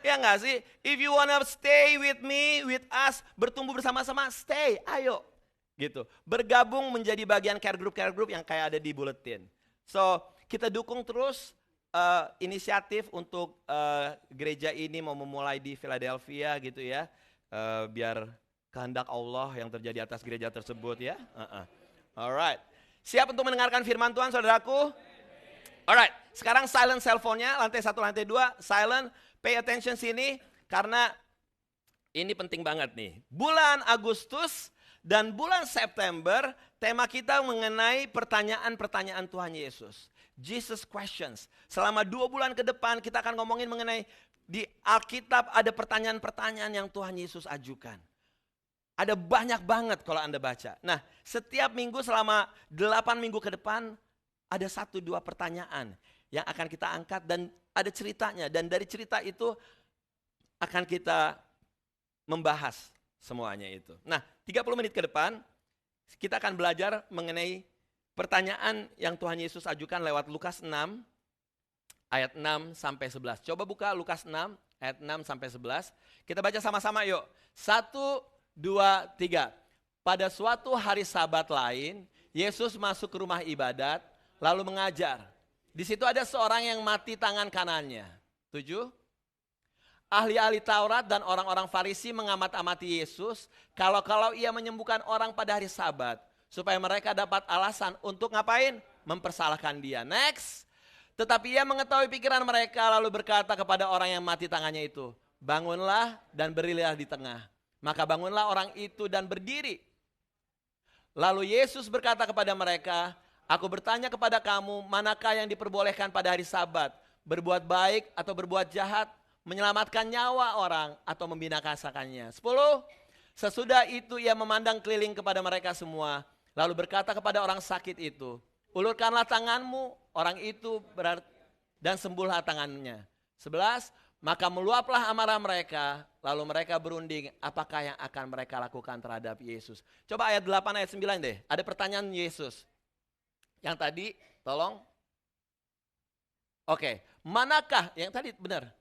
Iya nggak sih? If you wanna stay with me, with us, bertumbuh bersama-sama, stay, ayo. Gitu, bergabung menjadi bagian care group yang kayak ada di bulletin. So, kita dukung terus inisiatif untuk gereja ini mau memulai di Philadelphia gitu ya. Biar kehendak Allah yang terjadi atas gereja tersebut ya. Alright, siap untuk mendengarkan firman Tuhan saudaraku? Alright, sekarang silent cellphone-nya, lantai 1, lantai 2, silent, pay attention sini, karena ini penting banget nih. Bulan Agustus dan bulan September, tema kita mengenai pertanyaan-pertanyaan Tuhan Yesus. Jesus questions. Selama 2 bulan ke depan kita akan ngomongin mengenai di Alkitab ada pertanyaan-pertanyaan yang Tuhan Yesus ajukan. Ada banyak banget kalau Anda baca. Nah, setiap minggu selama 8 minggu ke depan ada 1-2 pertanyaan yang akan kita angkat dan ada ceritanya. Dan dari cerita itu akan kita membahas semuanya itu. Nah, 30 menit ke depan kita akan belajar mengenai pertanyaan yang Tuhan Yesus ajukan lewat Lukas 6 ayat 6 sampai 11. Coba buka Lukas 6 ayat 6 sampai 11. Kita baca sama-sama yuk. 1, 2, 3. Pada suatu hari Sabat lain, Yesus masuk ke rumah ibadat lalu mengajar. Di situ ada seorang yang mati tangan kanannya. 7. Ahli-ahli Taurat dan orang-orang Farisi mengamat-amati Yesus kalau ia menyembuhkan orang pada hari Sabat supaya mereka dapat alasan untuk ngapain? Mempersalahkan dia. Next. Tetapi ia mengetahui pikiran mereka lalu berkata kepada orang yang mati tangannya itu, bangunlah dan berdirilah di tengah. Maka bangunlah orang itu dan berdiri. Lalu Yesus berkata kepada mereka, aku bertanya kepada kamu, manakah yang diperbolehkan pada hari Sabat? Berbuat baik atau berbuat jahat? Menyelamatkan nyawa orang atau membinasakannya. 10. Sesudah itu ia memandang keliling kepada mereka semua. Lalu berkata kepada orang sakit itu, ulurkanlah tanganmu. Orang itu dan sembuhlah tangannya. 11. Maka meluaplah amarah mereka. Lalu mereka berunding apakah yang akan mereka lakukan terhadap Yesus. Coba ayat 8 ayat 9 deh. Ada pertanyaan Yesus. Yang tadi tolong. Oke. Manakah yang tadi benar?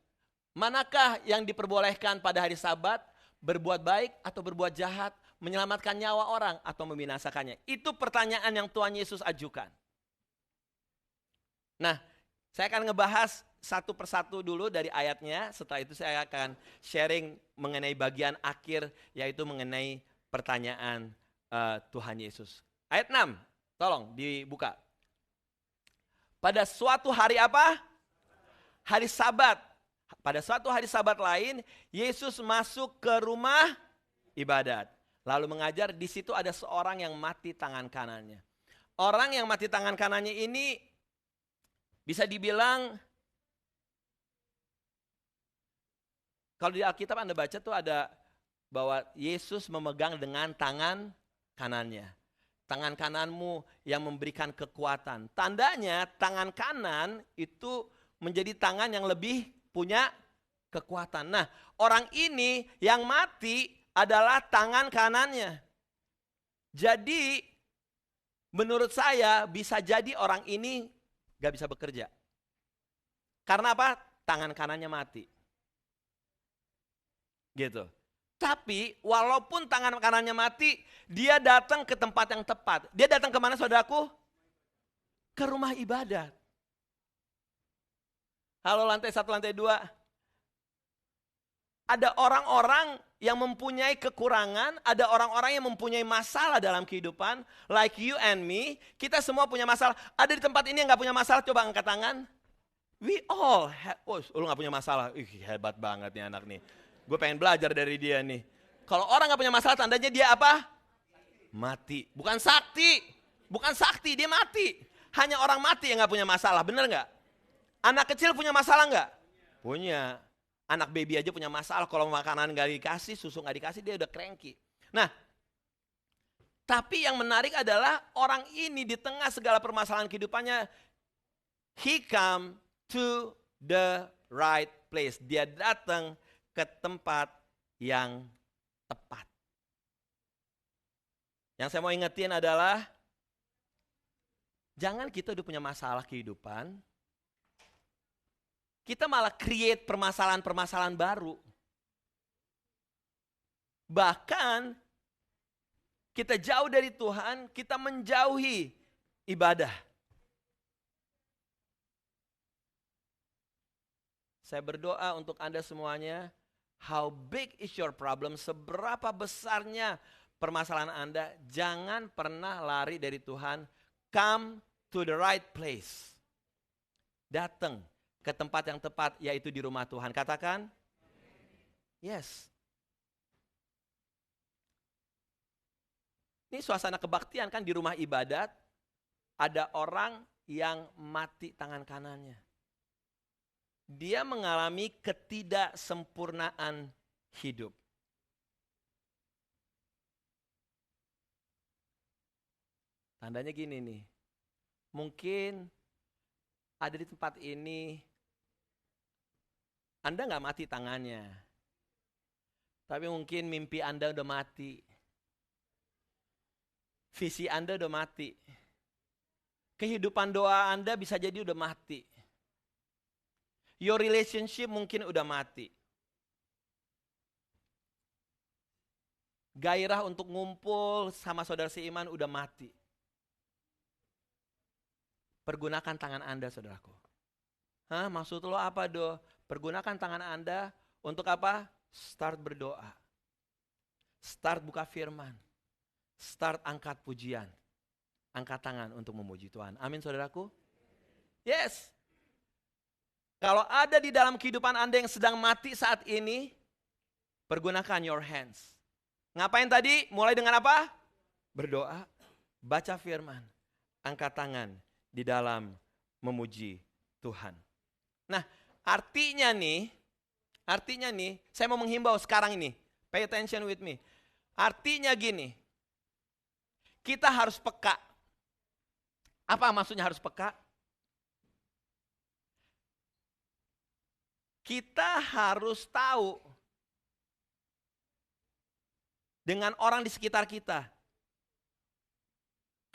Manakah yang diperbolehkan pada hari Sabat, berbuat baik atau berbuat jahat, menyelamatkan nyawa orang atau membinasakannya? Itu pertanyaan yang Tuhan Yesus ajukan. Nah, saya akan ngebahas satu persatu dulu dari ayatnya, setelah itu saya akan sharing mengenai bagian akhir, yaitu mengenai pertanyaan Tuhan Yesus. Ayat 6, tolong dibuka. Pada suatu hari apa? Hari Sabat. Pada suatu hari Sabat lain, Yesus masuk ke rumah ibadat. Lalu mengajar, di situ ada seorang yang mati tangan kanannya. Orang yang mati tangan kanannya ini bisa dibilang, kalau di Alkitab Anda baca tuh ada bahwa Yesus memegang dengan tangan kanannya. Tangan kananmu yang memberikan kekuatan. Tandanya tangan kanan itu menjadi tangan yang lebih punya kekuatan. Nah, orang ini yang mati adalah tangan kanannya. Jadi menurut saya bisa jadi orang ini gak bisa bekerja. Karena apa? Tangan kanannya mati. Gitu. Tapi walaupun tangan kanannya mati, dia datang ke tempat yang tepat. Dia datang ke mana saudaraku? Ke rumah ibadat. Halo lantai 1, lantai 2. Ada orang-orang yang mempunyai kekurangan, ada orang-orang yang mempunyai masalah dalam kehidupan. Like you and me, kita semua punya masalah. Ada di tempat ini yang gak punya masalah, coba angkat tangan. We all have, lu gak punya masalah, hebat banget nih anak nih. Gue pengen belajar dari dia nih. Kalau orang gak punya masalah, tandanya dia apa? Mati. Bukan sakti. Bukan sakti, dia mati. Hanya orang mati yang gak punya masalah, bener gak? Anak kecil punya masalah gak? Punya. Anak baby aja punya masalah. Kalau makanan gak dikasih, susu gak dikasih, dia udah cranky. Nah, tapi yang menarik adalah orang ini di tengah segala permasalahan kehidupannya, he come to the right place. Dia datang ke tempat yang tepat. Yang saya mau ingetin adalah, jangan kita udah punya masalah kehidupan, kita malah create permasalahan-permasalahan baru. Bahkan, kita jauh dari Tuhan, kita menjauhi ibadah. Saya berdoa untuk Anda semuanya, how big is your problem? Seberapa besarnya permasalahan Anda? Jangan pernah lari dari Tuhan. Come to the right place. Datang ke tempat yang tepat, yaitu di rumah Tuhan. Katakan, yes. Ini suasana kebaktian kan di rumah ibadat. Ada orang yang mati tangan kanannya. Dia mengalami ketidaksempurnaan hidup. Tandanya gini nih, mungkin ada di tempat ini, Anda gak mati tangannya, tapi mungkin mimpi Anda udah mati, visi Anda udah mati, kehidupan doa Anda bisa jadi udah mati. Your relationship mungkin udah mati. Gairah untuk ngumpul sama saudara seiman udah mati. Pergunakan tangan Anda, saudaraku. Hah, maksud lo apa, Do? Pergunakan tangan Anda untuk apa? Start berdoa. Start buka firman. Start angkat pujian. Angkat tangan untuk memuji Tuhan. Amin, saudaraku. Yes. Kalau ada di dalam kehidupan Anda yang sedang mati saat ini, pergunakan your hands. Ngapain tadi? Mulai dengan apa? Berdoa, baca firman, angkat tangan di dalam memuji Tuhan. Nah, artinya nih, saya mau menghimbau sekarang ini, pay attention with me. Artinya gini, kita harus peka. Apa maksudnya harus peka? Kita harus tahu dengan orang di sekitar kita.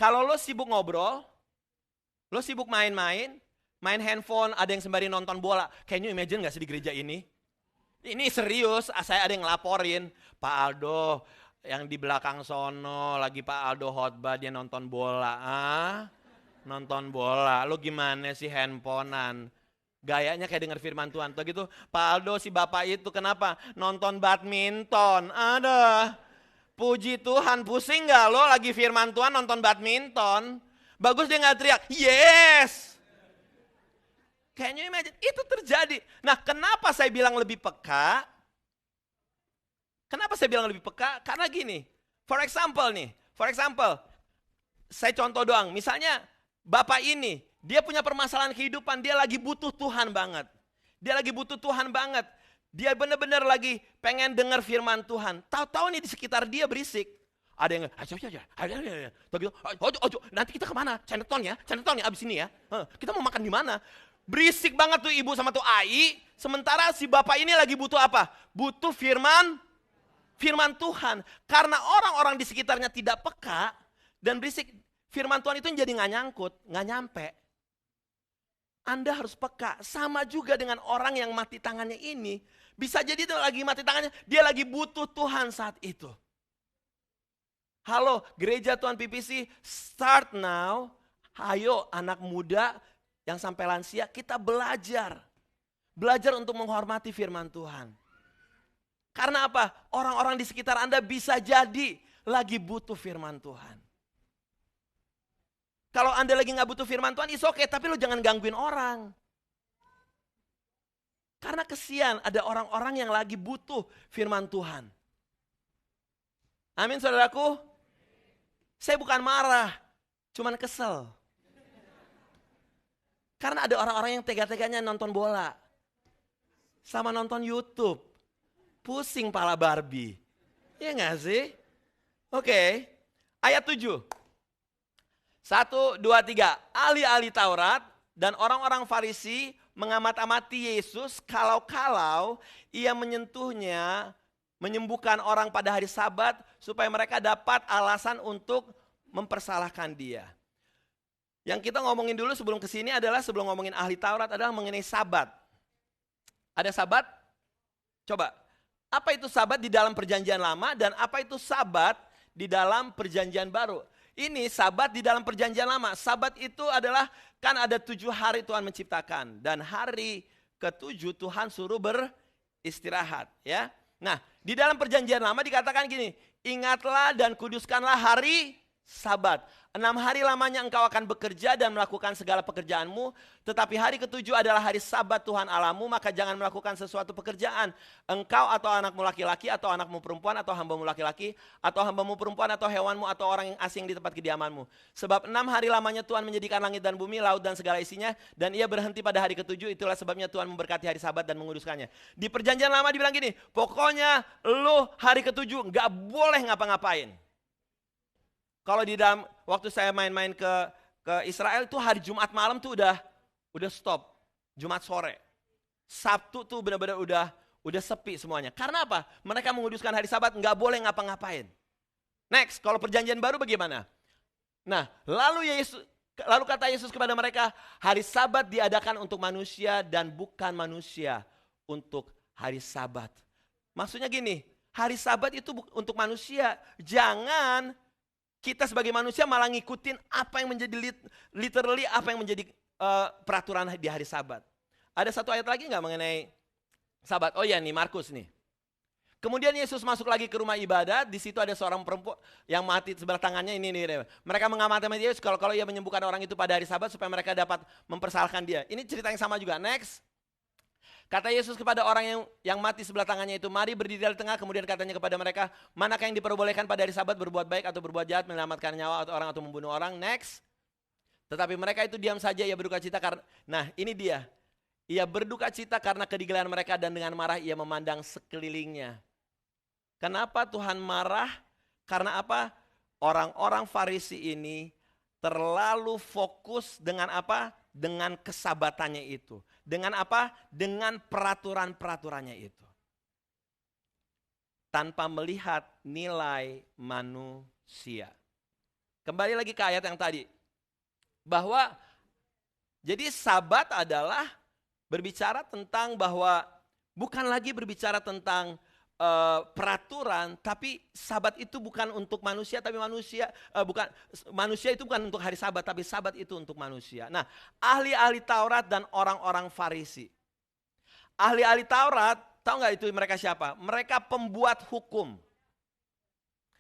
Kalau lo sibuk ngobrol, lo sibuk main-main, main handphone, ada yang sembari nonton bola. Can you imagine gak sih di gereja ini? Ini serius, saya ada yang ngelaporin, Pak Aldo yang di belakang sono, lagi Pak Aldo khotbah dia nonton bola. Nonton bola, lo gimana sih handphonean? Gayanya kayak denger firman Tuhan. Tuh gitu, Pak Aldo si bapak itu kenapa? Nonton badminton. Ada. Puji Tuhan, pusing gak lo lagi firman Tuhan nonton badminton? Bagus dia gak teriak, yes. Can you imagine? Itu terjadi. Nah, kenapa saya bilang lebih peka? Kenapa saya bilang lebih peka? Karena gini, for example, saya contoh doang. Misalnya, bapak ini, dia punya permasalahan kehidupan, dia lagi butuh Tuhan banget. Dia benar-benar lagi pengen dengar firman Tuhan. Tahu-tahu nih di sekitar dia berisik. Ada yang, nanti kita kemana? Chinatown ya, abis ini ya. Kita mau makan di mana? Berisik banget tuh ibu sama tuh Ai. Sementara si bapak ini lagi butuh apa? Butuh firman Tuhan. Karena orang-orang di sekitarnya tidak peka dan berisik, firman Tuhan itu jadi nggak nyangkut, nggak nyampe. Anda harus peka. Sama juga dengan orang yang mati tangannya ini. Bisa jadi itu lagi mati tangannya, dia lagi butuh Tuhan saat itu. Halo, gereja Tuhan PPC, start now. Ayo anak muda yang sampai lansia, kita belajar. Belajar untuk menghormati firman Tuhan. Karena apa? Orang-orang di sekitar Anda bisa jadi lagi butuh firman Tuhan. Kalau Anda lagi gak butuh firman Tuhan, it's okay, tapi lu jangan gangguin orang. Karena kesian ada orang-orang yang lagi butuh firman Tuhan. Amin saudaraku. Saya bukan marah, cuman kesel. Karena ada orang-orang yang tega-teganya nonton bola. Sama nonton YouTube. Pusing pala Barbie. Iya gak sih? Oke. Ayat 7. 1, 2, 3. Ahli-ahli Taurat dan orang-orang Farisi mengamat-amati Yesus kalau-kalau ia menyentuhnya, menyembuhkan orang pada hari Sabat supaya mereka dapat alasan untuk mempersalahkan dia. Yang kita ngomongin dulu sebelum kesini adalah, sebelum ngomongin ahli Taurat adalah mengenai Sabat. Ada Sabat? Coba, apa itu Sabat di dalam perjanjian lama dan apa itu Sabat di dalam perjanjian baru? Ini Sabat di dalam perjanjian lama. Sabat itu adalah, kan ada 7 hari Tuhan menciptakan. Dan hari ke-7 Tuhan suruh beristirahat. Ya. Nah, di dalam perjanjian lama dikatakan gini, ingatlah dan kuduskanlah hari Sabat. 6 hari lamanya engkau akan bekerja dan melakukan segala pekerjaanmu. Tetapi hari ke-7 adalah hari Sabat Tuhan Allahmu, maka jangan melakukan sesuatu pekerjaan. Engkau atau anakmu laki-laki atau anakmu perempuan atau hambamu laki-laki atau hambamu perempuan atau hewanmu atau orang yang asing di tempat kediamanmu. Sebab 6 hari lamanya Tuhan menjadikan langit dan bumi, laut dan segala isinya. Dan ia berhenti pada hari ke-7, itulah sebabnya Tuhan memberkati hari Sabat dan menguduskannya. Di perjanjian lama dibilang gini, pokoknya lu hari ke-7 gak boleh ngapa-ngapain. Kalau di dalam waktu saya main-main ke Israel itu hari Jumat malam tuh udah stop. Jumat sore. Sabtu tuh benar-benar udah sepi semuanya. Karena apa? Mereka menguduskan hari Sabat, nggak boleh ngapa-ngapain. Next, kalau perjanjian baru bagaimana? Nah, lalu kata Yesus kepada mereka, hari Sabat diadakan untuk manusia dan bukan manusia untuk hari Sabat. Maksudnya gini, hari Sabat itu untuk manusia. Jangan kita sebagai manusia malah ngikutin apa yang menjadi literally apa yang menjadi peraturan di hari Sabat. Ada satu ayat lagi nggak mengenai Sabat? Oh ya nih, Markus nih. Kemudian Yesus masuk lagi ke rumah ibadat, di situ ada seorang perempuan yang mati sebelah tangannya ini. Mereka mengamati Yesus kalau ia menyembuhkan orang itu pada hari Sabat supaya mereka dapat mempersalahkan dia. Ini cerita yang sama juga. Next. Kata Yesus kepada orang yang mati sebelah tangannya itu, mari berdiri di tengah, kemudian katanya kepada mereka, manakah yang diperbolehkan pada hari Sabat, berbuat baik atau berbuat jahat, menyelamatkan nyawa orang atau membunuh orang. Next. Tetapi mereka itu diam saja, ia berduka cita karena, nah ini dia. Ia berduka cita karena kedigilan mereka dan dengan marah ia memandang sekelilingnya. Kenapa Tuhan marah? Karena apa? Orang-orang Farisi ini terlalu fokus dengan apa? Dengan kesabatannya itu. Dengan apa? Dengan peraturan-peraturannya itu. Tanpa melihat nilai manusia. Kembali lagi ke ayat yang tadi. Bahwa jadi Sabat adalah berbicara tentang bahwa bukan lagi berbicara tentang peraturan, tapi Sabat itu bukan untuk manusia, tapi manusia itu bukan untuk hari Sabat, tapi Sabat itu untuk manusia. Nah, ahli-ahli Taurat dan orang-orang Farisi. Ahli-ahli Taurat, tahu nggak itu mereka siapa? Mereka pembuat hukum.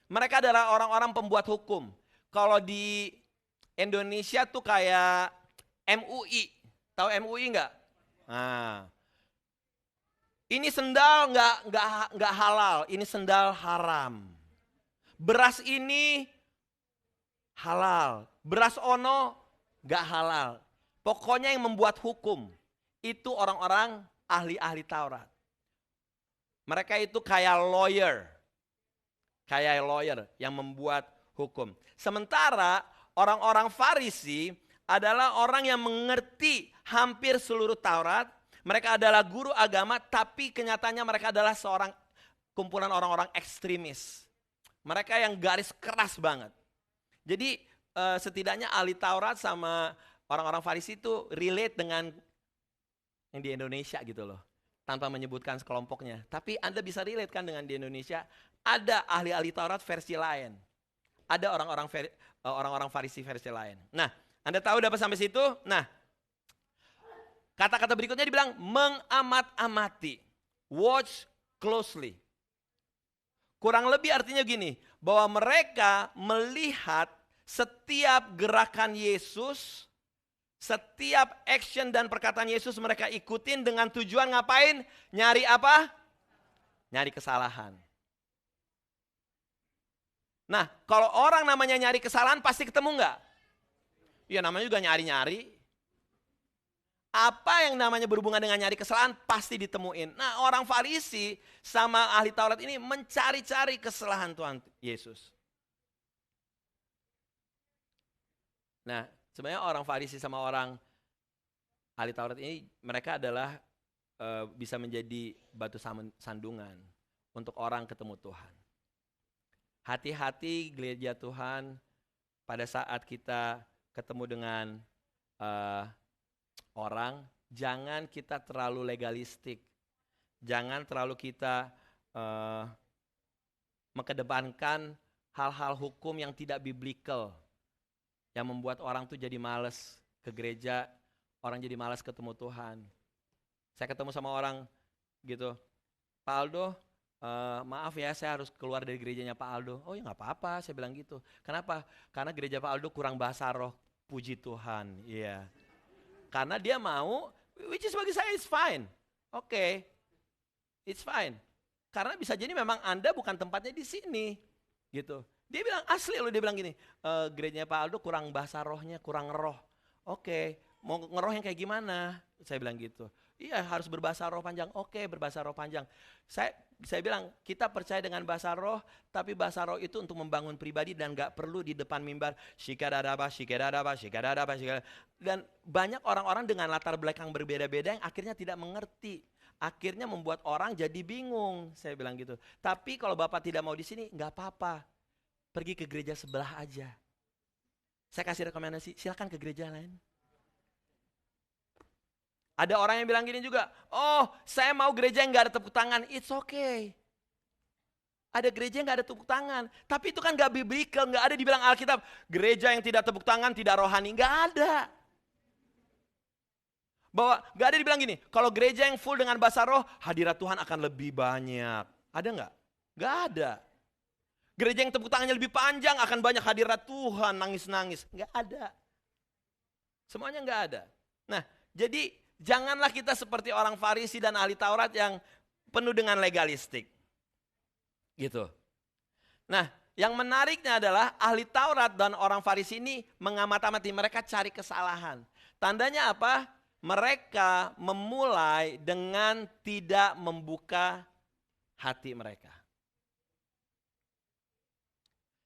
Mereka adalah orang-orang pembuat hukum. Kalau di Indonesia tuh kayak MUI, tahu MUI nggak? Nah, ini sendal nggak halal, ini sendal haram. Beras ini halal, beras ono nggak halal. Pokoknya yang membuat hukum itu orang-orang ahli-ahli Taurat. Mereka itu kayak lawyer yang membuat hukum. Sementara orang-orang Farisi adalah orang yang mengerti hampir seluruh Taurat. Mereka adalah guru agama, tapi kenyataannya mereka adalah seorang kumpulan orang-orang ekstremis. Mereka yang garis keras banget. Jadi setidaknya ahli Taurat sama orang-orang Farisi itu relate dengan yang di Indonesia gitu loh. Tanpa menyebutkan sekelompoknya. Tapi Anda bisa relate kan dengan di Indonesia. Ada ahli-ahli Taurat versi lain. Ada orang-orang Farisi versi lain. Nah, Anda tahu dapat sampai situ? Nah, kata-kata berikutnya dibilang mengamat-amati. Watch closely. Kurang lebih artinya gini, bahwa mereka melihat setiap gerakan Yesus, setiap action dan perkataan Yesus mereka ikutin dengan tujuan ngapain? Nyari apa? Nyari kesalahan. Nah, kalau orang namanya nyari kesalahan pasti ketemu nggak? Ya namanya juga nyari-nyari. Apa yang namanya berhubungan dengan nyari kesalahan pasti ditemuin. Nah, orang Farisi sama ahli Taurat ini mencari-cari kesalahan Tuhan Yesus. Nah, sebenarnya orang Farisi sama orang ahli Taurat ini mereka adalah bisa menjadi batu sandungan untuk orang ketemu Tuhan. Hati-hati gereja Tuhan pada saat kita ketemu dengan orang, jangan kita terlalu legalistik. Jangan terlalu kita mengedepankan hal-hal hukum yang tidak biblical. Yang membuat orang tuh jadi malas ke gereja, orang jadi malas ketemu Tuhan. Saya ketemu sama orang gitu, Pak Aldo, maaf ya saya harus keluar dari gerejanya Pak Aldo. Oh ya gak apa-apa, saya bilang gitu. Kenapa? Karena gereja Pak Aldo kurang bahasa roh, puji Tuhan. Iya. Karena dia mau, which is bagi saya it's fine. Oke, it's fine. Karena bisa jadi memang Anda bukan tempatnya di sini, gitu. Dia bilang asli loh, dia bilang gini, gerejanya Pak Aldo kurang bahasa rohnya, kurang roh. Oke, mau ngeroh yang kayak gimana? Saya bilang gitu. Iya harus berbahasa roh panjang. Oke, berbahasa roh panjang. Saya bilang kita percaya dengan bahasa roh, tapi bahasa roh itu untuk membangun pribadi dan gak perlu di depan mimbar. Shikadadaba. Dan banyak orang-orang dengan latar belakang berbeda-beda yang akhirnya tidak mengerti. Akhirnya membuat orang jadi bingung. Saya bilang gitu. Tapi kalau Bapak tidak mau di sini, gak apa-apa. Pergi ke gereja sebelah aja. Saya kasih rekomendasi, silakan ke gereja lain. Ada orang yang bilang gini juga, oh saya mau gereja yang gak ada tepuk tangan. It's okay. Ada gereja yang gak ada tepuk tangan. Tapi itu kan gak biblical, gak ada dibilang Alkitab. Gereja yang tidak tepuk tangan, tidak rohani, gak ada. Bahwa gak ada dibilang gini, kalau gereja yang full dengan bahasa roh, hadirat Tuhan akan lebih banyak. Ada gak? Gak ada. Gereja yang tepuk tangannya lebih panjang akan banyak hadirat Tuhan, nangis-nangis. Enggak ada. Semuanya enggak ada. Nah, jadi janganlah kita seperti orang Farisi dan ahli Taurat yang penuh dengan legalistik. Gitu. Nah, yang menariknya adalah ahli Taurat dan orang Farisi ini mengamat-amati, mereka cari kesalahan. Tandanya apa? Mereka memulai dengan tidak membuka hati mereka.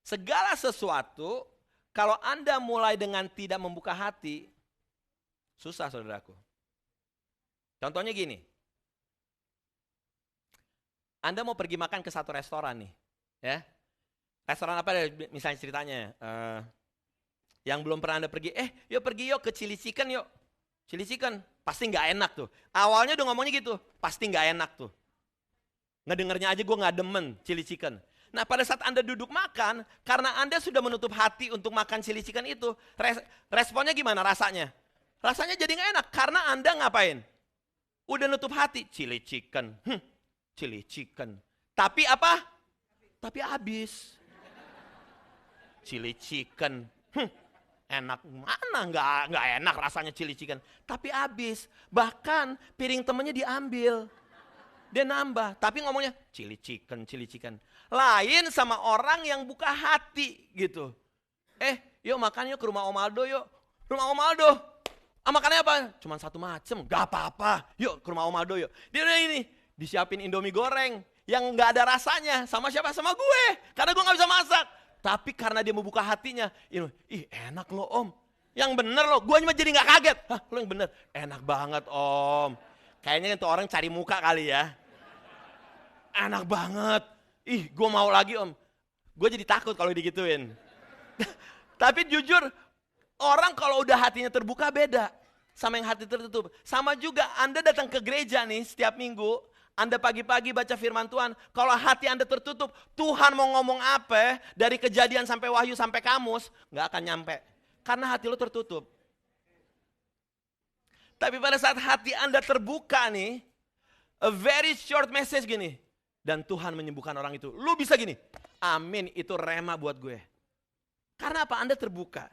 Segala sesuatu, kalau Anda mulai dengan tidak membuka hati, susah saudaraku. Contohnya gini, Anda mau pergi makan ke satu restoran nih, ya. Restoran apa misalnya ceritanya, yang belum pernah Anda pergi, yuk pergi yuk ke Chili Chicken yuk. Chili Chicken, pasti gak enak tuh. Awalnya udah ngomongnya gitu, pasti gak enak tuh. Ngedengernya aja gue gak demen Chili Chicken. Nah pada saat Anda duduk makan, karena Anda sudah menutup hati untuk makan chili chicken itu, responnya gimana rasanya? Rasanya jadi gak enak, karena Anda ngapain? Udah nutup hati, chili chicken. Tapi apa? Tapi habis. Chili chicken, enak mana, nggak enak rasanya chili chicken. Tapi habis, bahkan piring temennya diambil. Dia nambah, tapi ngomongnya chili chicken. Lain sama orang yang buka hati gitu. Yuk makan yuk ke rumah Om Aldo yuk. Rumah Om Aldo. Makannya apa? Cuman satu macem, gak apa-apa. Yuk ke rumah Om Aldo yuk. Dia udah ini, disiapin Indomie goreng yang gak ada rasanya. Sama siapa? Sama gue. Karena gue gak bisa masak. Tapi karena dia mau buka hatinya, enak loh Om. Yang bener loh, gue cuma jadi gak kaget. Hah, lo yang bener? Enak banget Om. Kayaknya itu orang cari muka kali ya. Enak banget. Gue mau lagi Om. Gue jadi takut kalau digituin. Tapi jujur, orang kalau udah hatinya terbuka beda sama yang hati tertutup. Sama juga Anda datang ke gereja nih setiap minggu, Anda pagi-pagi baca firman Tuhan. Kalau hati Anda tertutup, Tuhan mau ngomong apa dari Kejadian sampai Wahyu sampai Kamus, gak akan nyampe. Karena hati lo tertutup. Tapi pada saat hati Anda terbuka nih, a very short message gini, dan Tuhan menyembuhkan orang itu. Lu bisa gini, amin, itu rema buat gue. Karena apa? Anda terbuka.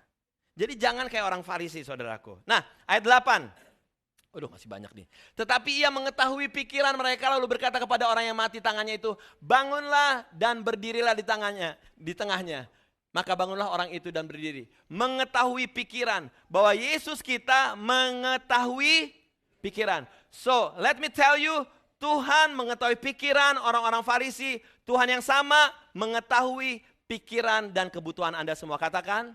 Jadi jangan kayak orang Farisi, saudaraku. Nah, ayat 8. Aduh, masih banyak nih. Tetapi ia mengetahui pikiran mereka lalu berkata kepada orang yang mati tangannya itu, bangunlah dan berdirilah di tengahnya. Maka bangunlah orang itu dan berdiri. Mengetahui pikiran, bahwa Yesus kita mengetahui pikiran. So, let me tell you, Tuhan mengetahui pikiran orang-orang Farisi. Tuhan yang sama mengetahui pikiran dan kebutuhan Anda semua. Katakan.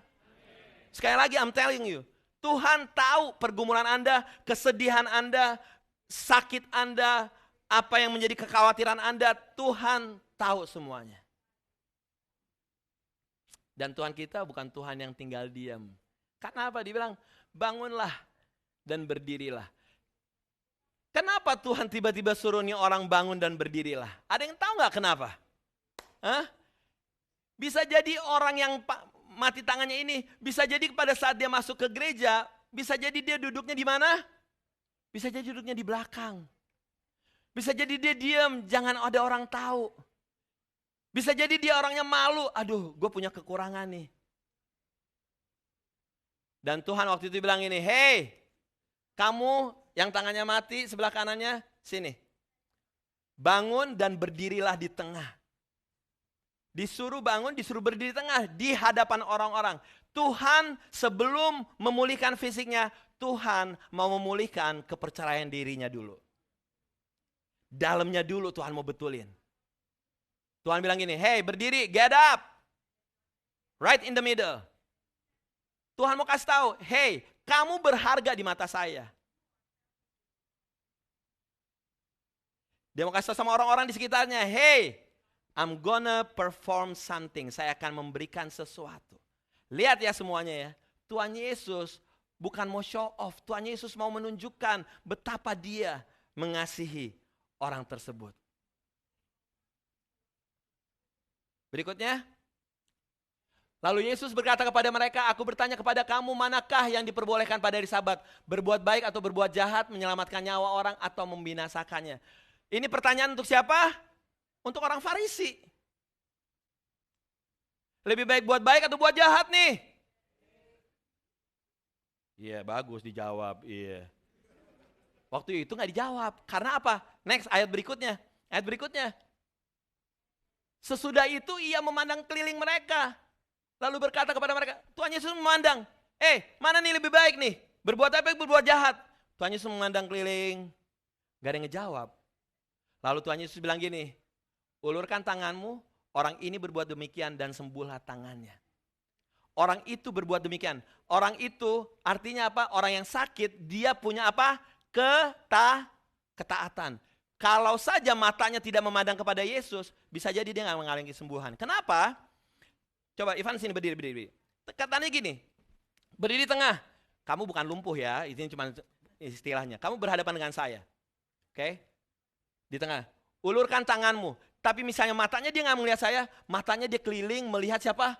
Sekali lagi, I'm telling you, Tuhan tahu pergumulan Anda, kesedihan Anda, sakit Anda, apa yang menjadi kekhawatiran Anda, Tuhan tahu semuanya. Dan Tuhan kita bukan Tuhan yang tinggal diam. Karena apa? Dia bilang, bangunlah dan berdirilah. Kenapa Tuhan tiba-tiba suruh nih orang bangun dan berdirilah? Ada yang tahu gak kenapa? Bisa jadi orang yang mati tangannya ini, bisa jadi pada saat dia masuk ke gereja, bisa jadi dia duduknya di mana? Bisa jadi duduknya di belakang. Bisa jadi dia diam, jangan ada orang tahu. Bisa jadi dia orangnya malu, aduh gue punya kekurangan nih. Dan Tuhan waktu itu bilang ini, hey kamu yang tangannya mati sebelah kanannya, sini. Bangun dan berdirilah di tengah. Disuruh bangun, disuruh berdiri di tengah, di hadapan orang-orang. Tuhan sebelum memulihkan fisiknya, Tuhan mau memulihkan kepercayaan dirinya dulu. Dalamnya dulu Tuhan mau betulin. Tuhan bilang gini, hey berdiri, get up. Right in the middle. Tuhan mau kasih tahu, hey kamu berharga di mata saya. Dia mau kasih tahu sama orang-orang di sekitarnya, hey I'm gonna perform something. Saya akan memberikan sesuatu. Lihat ya semuanya ya. Tuhan Yesus bukan mau show off. Tuhan Yesus mau menunjukkan betapa dia mengasihi orang tersebut. Berikutnya. Lalu Yesus berkata kepada mereka, aku bertanya kepada kamu, manakah yang diperbolehkan pada hari Sabat? Berbuat baik atau berbuat jahat, menyelamatkan nyawa orang atau membinasakannya? Ini pertanyaan untuk siapa? Untuk orang Farisi. Lebih baik buat baik atau buat jahat nih? Iya, bagus dijawab. Iya. Waktu itu gak dijawab. Karena apa? Next, ayat berikutnya. Ayat berikutnya. Sesudah itu ia memandang keliling mereka. Lalu berkata kepada mereka, Tuhan Yesus memandang. Mana nih lebih baik nih? Berbuat apa, berbuat jahat? Tuhan Yesus memandang keliling. Gak ada yang ngejawab. Lalu Tuhan Yesus bilang gini, ulurkan tanganmu, orang ini berbuat demikian dan sembuhlah tangannya. Orang itu berbuat demikian. Orang itu artinya apa? Orang yang sakit, dia punya apa? Ketaatan. Kalau saja matanya tidak memandang kepada Yesus, bisa jadi dia gak mengalami kesembuhan. Kenapa? Coba Ivan sini berdiri. Katanya gini, berdiri di tengah. Kamu bukan lumpuh ya, ini cuma istilahnya. Kamu berhadapan dengan saya. Oke? Di tengah. Ulurkan tanganmu. Tapi misalnya matanya dia gak melihat saya, matanya dia keliling melihat siapa?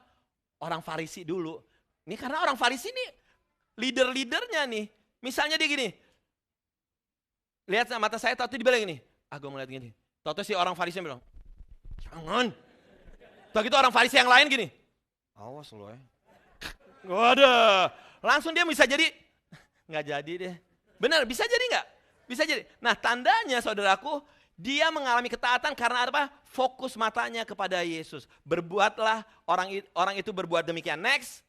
Orang Farisi dulu. Ini karena orang Farisi ini leader-leadernya nih. Misalnya dia gini, lihat mata saya, tahu dia bilang gini, gue ngeliat gini. Tahu si orang Farisi bilang, jangan. Tahu gitu orang Farisi yang lain gini, awas lo ya. Waduh, Langsung dia bisa jadi, nggak jadi deh. Benar, bisa jadi nggak? Bisa jadi. Nah tandanya saudaraku, dia mengalami ketaatan karena apa? Fokus matanya kepada Yesus. Berbuatlah, orang itu berbuat demikian. Next.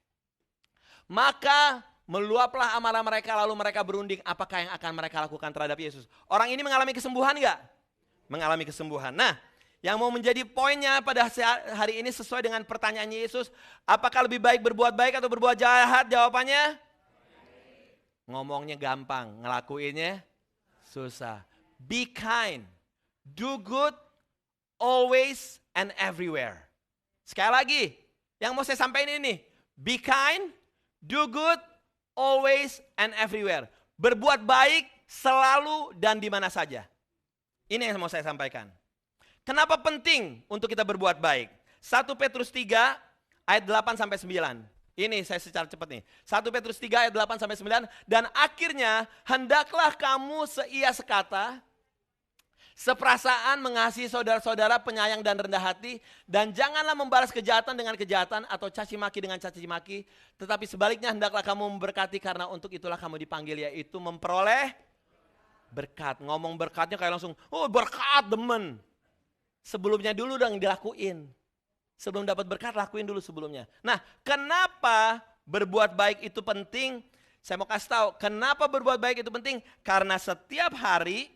Maka meluaplah amarah mereka, lalu mereka berunding apakah yang akan mereka lakukan terhadap Yesus. Orang ini mengalami kesembuhan nggak? Mengalami kesembuhan. Nah, yang mau menjadi poinnya pada hari ini sesuai dengan pertanyaan Yesus, apakah lebih baik berbuat baik atau berbuat jahat? Jawabannya? Ngomongnya gampang, ngelakuinnya susah. Be kind, do good, always and everywhere. Sekali lagi, yang mau saya sampaikan ini, be kind, do good, always and everywhere. Berbuat baik selalu dan di mana saja. Ini yang mau saya sampaikan. Kenapa penting untuk kita berbuat baik? 1 Petrus 3 ayat 8 sampai 9. Ini saya secara cepat nih. 1 Petrus 3 ayat 8 sampai 9. Dan akhirnya hendaklah kamu seia sekata, seperasaan, mengasihi saudara-saudara, penyayang dan rendah hati, dan janganlah membalas kejahatan dengan kejahatan atau caci maki dengan caci maki, tetapi sebaliknya hendaklah kamu memberkati karena untuk itulah kamu dipanggil, yaitu memperoleh berkat. Ngomong berkatnya kayak langsung, oh berkat demen. Sebelumnya dulu dong dilakuin. Sebelum dapat berkat lakuin dulu sebelumnya. Nah, kenapa berbuat baik itu penting? Saya mau kasih tahu, kenapa berbuat baik itu penting? Karena setiap hari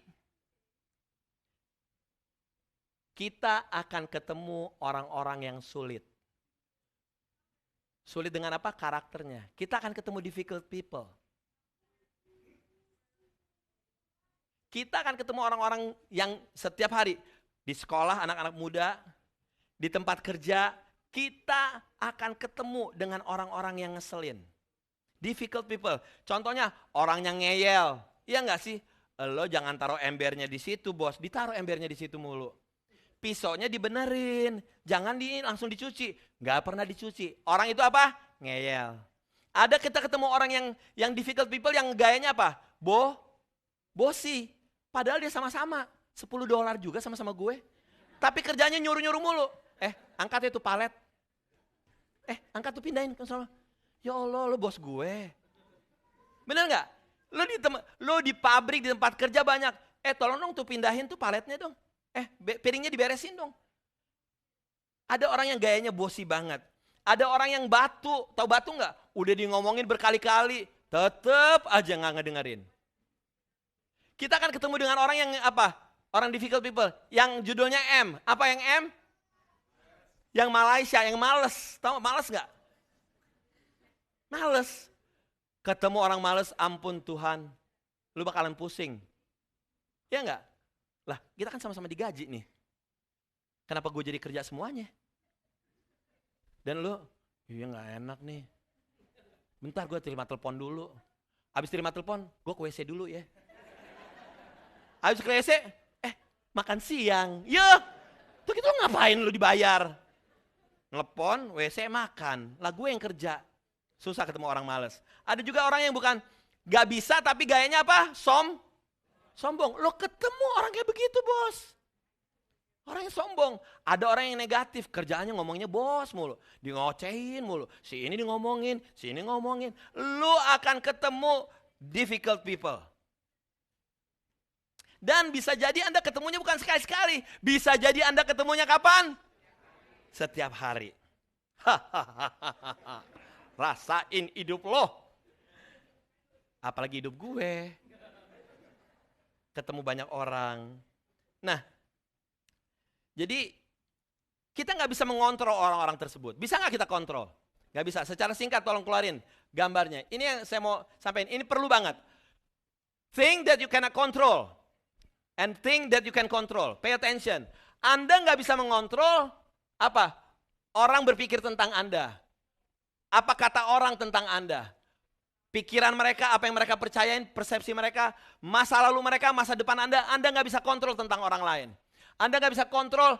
kita akan ketemu orang-orang yang sulit. Sulit dengan apa? Karakternya. Kita akan ketemu difficult people. Kita akan ketemu orang-orang yang setiap hari di sekolah, anak-anak muda, di tempat kerja, kita akan ketemu dengan orang-orang yang ngeselin. Difficult people. Contohnya orang yang ngeyel. Iya enggak sih? Lo jangan taruh embernya di situ, bos. Ditaruh embernya di situ mulu. Pisaunya dibenerin, jangan langsung dicuci. Nggak pernah dicuci. Orang itu apa? Ngeyel. Ada kita ketemu orang yang difficult people yang gayanya apa? Bosi. Padahal dia sama-sama $10 juga sama-sama gue. Tapi kerjanya nyuruh-nyuruh mulu. Angkat itu palet. Angkat tuh pindahin. Ya Allah, lo bos gue. Bener nggak? Lo di pabrik, di tempat kerja banyak. Tolong dong tuh pindahin tuh paletnya dong. Piringnya diberesin dong. Ada orang yang gayanya bosi banget. Ada orang yang batu. Tahu batu nggak? Udah di ngomongin berkali-kali, tetep aja nggak ngedengerin. Kita akan ketemu dengan orang yang apa? Orang difficult people. Yang judulnya M. Apa yang M? Yang Malaysia, yang males. Tahu males nggak? Males. Ketemu orang males, ampun Tuhan. Lu bakalan pusing. Ya nggak? Lah, kita kan sama-sama digaji nih. Kenapa gue jadi kerja semuanya? Dan lu, iya nggak enak nih. Bentar gue terima telepon dulu. Abis terima telepon, gue ke WC dulu ya. Abis ke WC, makan siang. Ya, tuh gitu ngapain lu dibayar? Telepon, WC, makan. Lah gue yang kerja. Susah ketemu orang males. Ada juga orang yang bukan gak bisa tapi gayanya apa? Sombong. Lo ketemu orang kayak begitu, bos. Orang yang sombong. Ada orang yang negatif, kerjaannya ngomongnya bos mulu. Di ngocehin mulu. Si ini ngomongin. Lo akan ketemu difficult people. Dan bisa jadi Anda ketemunya bukan sekali-sekali. Bisa jadi Anda ketemunya kapan? Setiap hari. Rasain hidup lo. Apalagi hidup gue. Ketemu banyak orang. Nah, jadi kita gak bisa mengontrol orang-orang tersebut. Bisa gak kita kontrol? Gak bisa. Secara singkat tolong keluarin gambarnya. Ini yang saya mau sampaikan. Ini perlu banget. Think that you cannot control. And think that you can control. Pay attention. Anda gak bisa mengontrol apa? Orang berpikir tentang Anda. Apa kata orang tentang Anda? Pikiran mereka, apa yang mereka percayain, persepsi mereka, masa lalu mereka, masa depan Anda gak bisa kontrol tentang orang lain. Anda gak bisa kontrol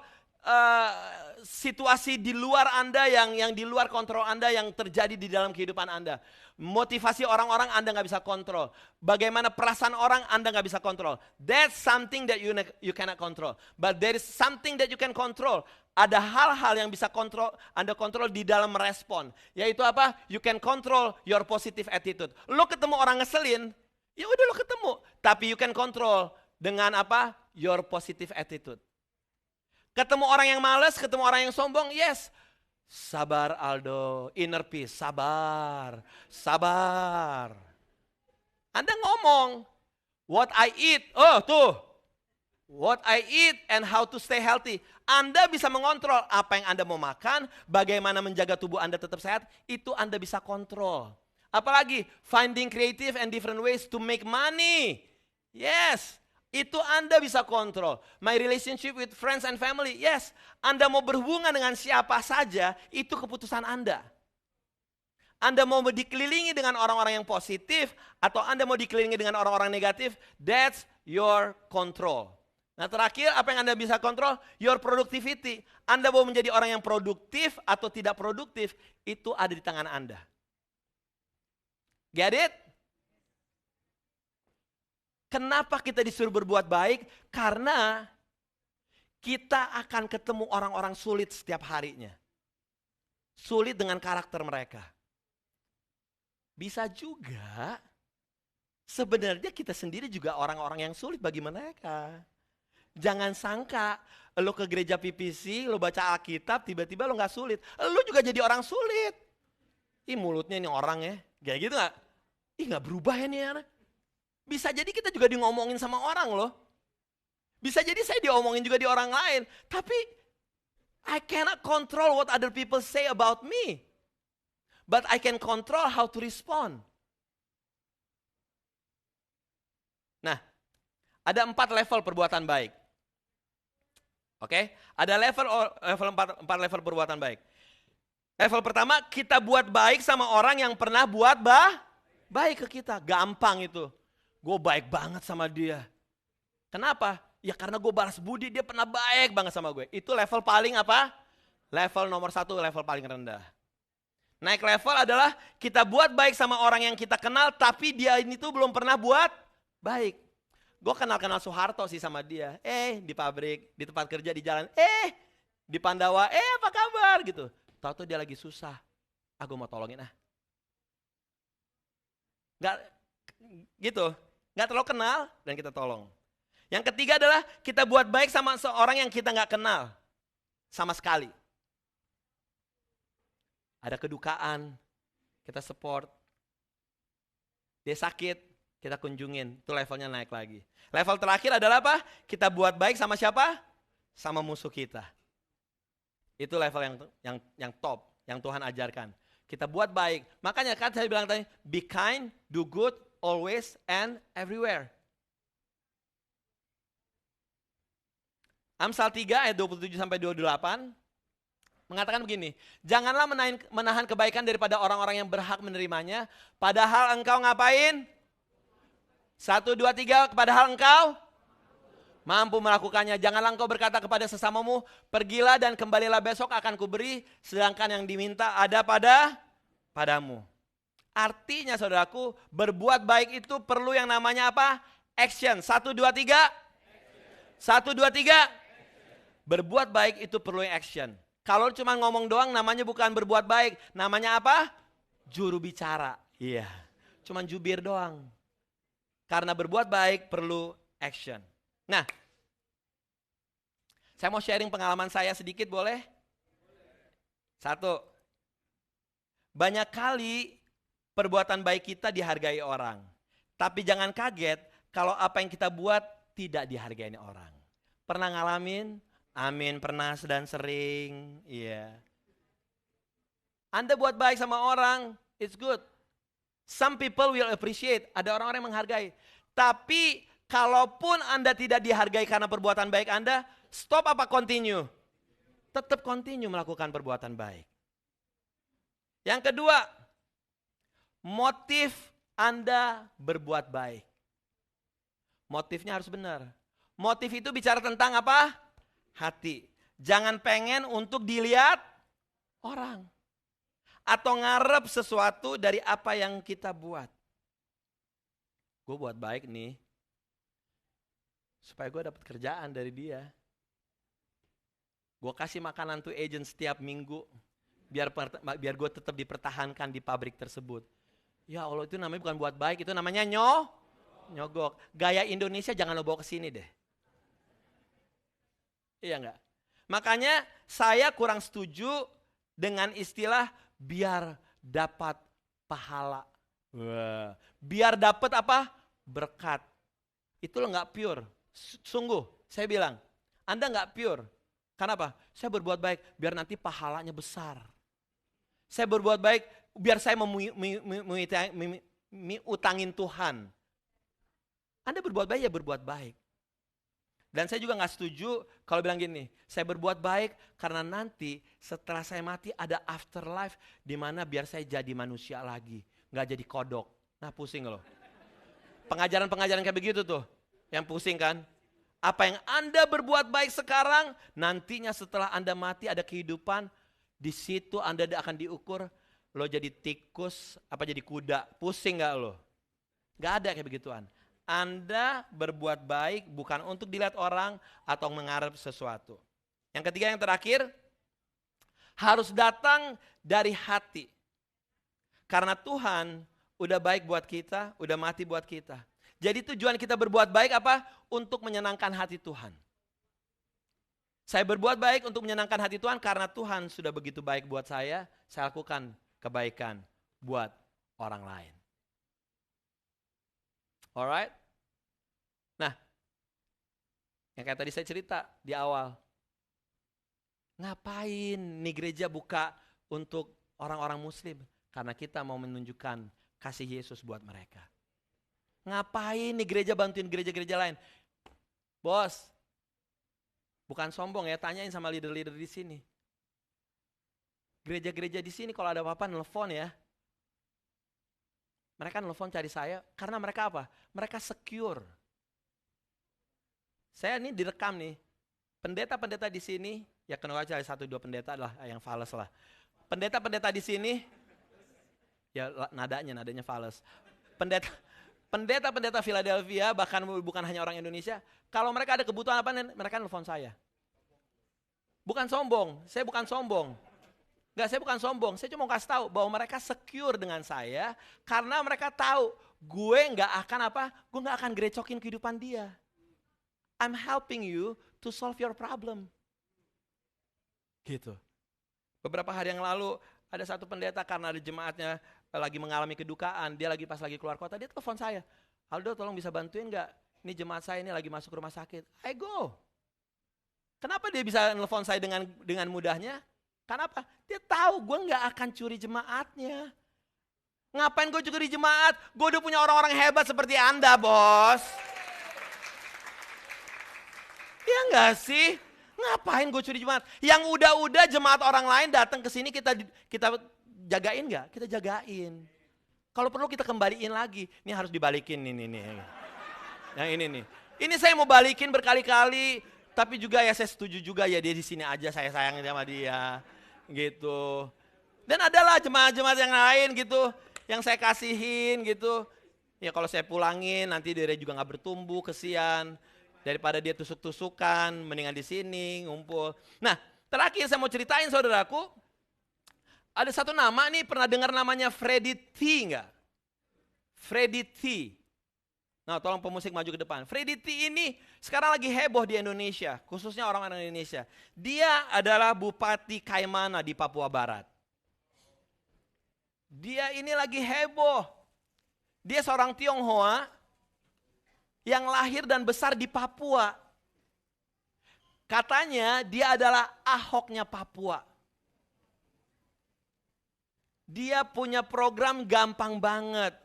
situasi di luar Anda yang di luar kontrol Anda yang terjadi di dalam kehidupan Anda. Motivasi orang-orang Anda gak bisa kontrol. Bagaimana perasaan orang Anda gak bisa kontrol. That's something that you cannot control. But there is something that you can control. ada hal-hal yang bisa Anda kontrol di dalam respon. Yaitu apa? You can control your positive attitude. Lo ketemu orang ngeselin, ya udah lo ketemu. Tapi you can control dengan apa? Your positive attitude. Ketemu orang yang malas, ketemu orang yang sombong, yes. Sabar Aldo, inner peace, sabar, sabar. Anda ngomong, what I eat, oh tuh, what I eat and how to stay healthy. Anda bisa mengontrol apa yang Anda mau makan, bagaimana menjaga tubuh Anda tetap sehat, itu Anda bisa kontrol. Apalagi, finding creative and different ways to make money. Yes. Itu Anda bisa kontrol. My relationship with friends and family, yes. Anda mau berhubungan dengan siapa saja, itu keputusan Anda. Anda mau dikelilingi dengan orang-orang yang positif, atau Anda mau dikelilingi dengan orang-orang negatif, that's your control. Nah terakhir, apa yang Anda bisa kontrol? Your productivity. Anda mau menjadi orang yang produktif atau tidak produktif, itu ada di tangan Anda. Get it? Kenapa kita disuruh berbuat baik? Karena kita akan ketemu orang-orang sulit setiap harinya. Sulit dengan karakter mereka. Bisa juga sebenarnya kita sendiri juga orang-orang yang sulit bagi mereka. Jangan sangka lo ke gereja PPC, lo baca Alkitab, tiba-tiba lo gak sulit. Lo juga jadi orang sulit. Ih mulutnya ini orang ya, kayak gitu gak? Ih gak berubah ya nih anak. Bisa jadi kita juga diomongin sama orang loh. Bisa jadi saya diomongin juga di orang lain. Tapi I cannot control what other people say about me. But I can control how to respond. Nah, ada 4 level perbuatan baik. Oke, ada level 4 level perbuatan baik. Level pertama, kita buat baik sama orang yang pernah buat baik ke kita. Gampang itu. Gue baik banget sama dia. Kenapa? Ya karena gue balas budi, dia pernah baik banget sama gue. Itu level paling apa? Level nomor 1, level paling rendah. Naik level adalah kita buat baik sama orang yang kita kenal, tapi dia ini tuh belum pernah buat baik. Gue kenal Soeharto sih sama dia. Di pabrik, di tempat kerja, di jalan. Di Pandawa, apa kabar gitu. Tahu-tahu dia lagi susah. Gue mau tolongin Gak gitu. Gak terlalu kenal dan kita tolong. Yang ketiga adalah kita buat baik sama seorang yang kita gak kenal. Sama sekali. Ada kedukaan, kita support. Dia sakit, kita kunjungin. Itu levelnya naik lagi. Level terakhir adalah apa? Kita buat baik sama siapa? Sama musuh kita. Itu level yang top, yang Tuhan ajarkan. Kita buat baik. Makanya kan saya bilang tadi, be kind, do good, always and everywhere. Amsal 3 ayat 27-28 mengatakan begini, janganlah menahan kebaikan daripada orang-orang yang berhak menerimanya, padahal engkau ngapain? 1, 2, 3, padahal engkau mampu melakukannya. Janganlah engkau berkata kepada sesamamu, pergilah dan kembalilah besok akan kuberi, sedangkan yang diminta ada padamu. Artinya saudaraku, berbuat baik itu perlu yang namanya apa? Action. 1, 2, 3. 1, 2, 3. Berbuat baik itu perlu yang action. Kalau cuma ngomong doang namanya bukan berbuat baik. Namanya apa? Juru bicara. Iya. Cuma jubir doang. Karena berbuat baik perlu action. Nah, saya mau sharing pengalaman saya sedikit boleh? 1. Banyak kali perbuatan baik kita dihargai orang. Tapi jangan kaget kalau apa yang kita buat tidak dihargai orang. Pernah ngalamin? Amin, pernah dan sering. Iya. Anda buat baik sama orang, it's good. Some people will appreciate, ada orang-orang yang menghargai. Tapi kalaupun Anda tidak dihargai karena perbuatan baik Anda, stop apa continue? Tetap continue melakukan perbuatan baik. Yang kedua, motif Anda berbuat baik. Motifnya harus benar. Motif itu bicara tentang apa? Hati. Jangan pengen untuk dilihat orang. Atau ngarep sesuatu dari apa yang kita buat. Gue buat baik nih. Supaya gue dapat kerjaan dari dia. Gue kasih makanan tuh agent setiap minggu. Biar gue tetap dipertahankan di pabrik tersebut. Ya Allah, itu namanya bukan buat baik, itu namanya nyogok. Gaya Indonesia jangan lo bawa ke sini deh. Iya enggak? Makanya saya kurang setuju dengan istilah biar dapat pahala. Wah, biar dapat apa? Berkat. Itu lo nggak pure. Sungguh, saya bilang, Anda nggak pure. Kenapa? Saya berbuat baik biar nanti pahalanya besar. Saya berbuat baik biar saya utangin Tuhan. Anda berbuat baik ya berbuat baik. Dan saya juga gak setuju kalau bilang gini, saya berbuat baik karena nanti setelah saya mati ada afterlife di mana biar saya jadi manusia lagi, gak jadi kodok. Nah pusing loh. Pengajaran-pengajaran kayak begitu tuh, yang pusing kan. Apa yang Anda berbuat baik sekarang, nantinya setelah Anda mati ada kehidupan, di situ Anda akan diukur, lo jadi tikus, apa jadi kuda, pusing gak lo? Gak ada kayak begituan. Anda berbuat baik bukan untuk dilihat orang atau mengharap sesuatu. Yang ketiga, yang terakhir, harus datang dari hati. Karena Tuhan udah baik buat kita, udah mati buat kita. Jadi tujuan kita berbuat baik apa? Untuk menyenangkan hati Tuhan. Saya berbuat baik untuk menyenangkan hati Tuhan karena Tuhan sudah begitu baik buat saya lakukan kebaikan buat orang lain. Alright? Nah, yang kayak tadi saya cerita di awal. Ngapain nih gereja buka untuk orang-orang muslim? Karena kita mau menunjukkan kasih Yesus buat mereka. Ngapain nih gereja bantuin gereja-gereja lain? Bos, bukan sombong ya, tanyain sama leader-leader di sini. Gereja-gereja di sini kalau ada apa-apa nelfon ya. Mereka nelfon cari saya karena mereka apa? Mereka secure. Saya ini direkam nih. Pendeta-pendeta di sini, ya kenapa cari 1-2 pendeta lah yang fales lah. Pendeta-pendeta di sini, ya nadanya fales. Pendeta-pendeta Philadelphia, bahkan bukan hanya orang Indonesia, kalau mereka ada kebutuhan apa, mereka nelfon saya. Bukan sombong, saya bukan sombong. Saya bukan sombong, saya cuma mau kasih tahu bahwa mereka secure dengan saya karena mereka tahu gue nggak akan gerecokin kehidupan dia. I'm helping you to solve your problem. Gitu. Beberapa hari yang lalu ada satu pendeta karena ada jemaatnya lagi mengalami kedukaan, dia pas lagi keluar kota, dia telepon saya. Aldo, tolong bisa bantuin nggak? Ini jemaat saya ini lagi masuk rumah sakit. I go. Kenapa dia bisa nelfon saya dengan mudahnya? Kenapa? Dia tahu gue nggak akan curi jemaatnya. Ngapain gue juga di jemaat? Gue udah punya orang-orang hebat seperti Anda, bos. Iya nggak sih? Ngapain gue curi jemaat? Yang udah jemaat orang lain datang ke sini kita jagain nggak? Kita jagain. Kalau perlu kita kembaliin lagi. Ini harus dibalikin nih. Yang ini nih. Ini saya mau balikin berkali-kali. Tapi juga ya saya setuju juga ya dia di sini aja, saya sayang sama dia. Gitu. Dan adalah jemaat-jemaat yang lain gitu. Yang saya kasihin gitu. Ya kalau saya pulangin nanti dia juga gak bertumbuh, kesian. Daripada dia tusuk-tusukan, mendingan di sini ngumpul. Nah, terakhir saya mau ceritain saudaraku. Ada satu nama nih, pernah dengar namanya Freddie T enggak? Freddie T. Nah, tolong pemusik maju ke depan. Freddie T ini sekarang lagi heboh di Indonesia, khususnya orang-orang Indonesia. Dia adalah Bupati Kaimana di Papua Barat. Dia ini lagi heboh. Dia seorang Tionghoa yang lahir dan besar di Papua. Katanya dia adalah Ahoknya Papua. Dia punya program gampang banget.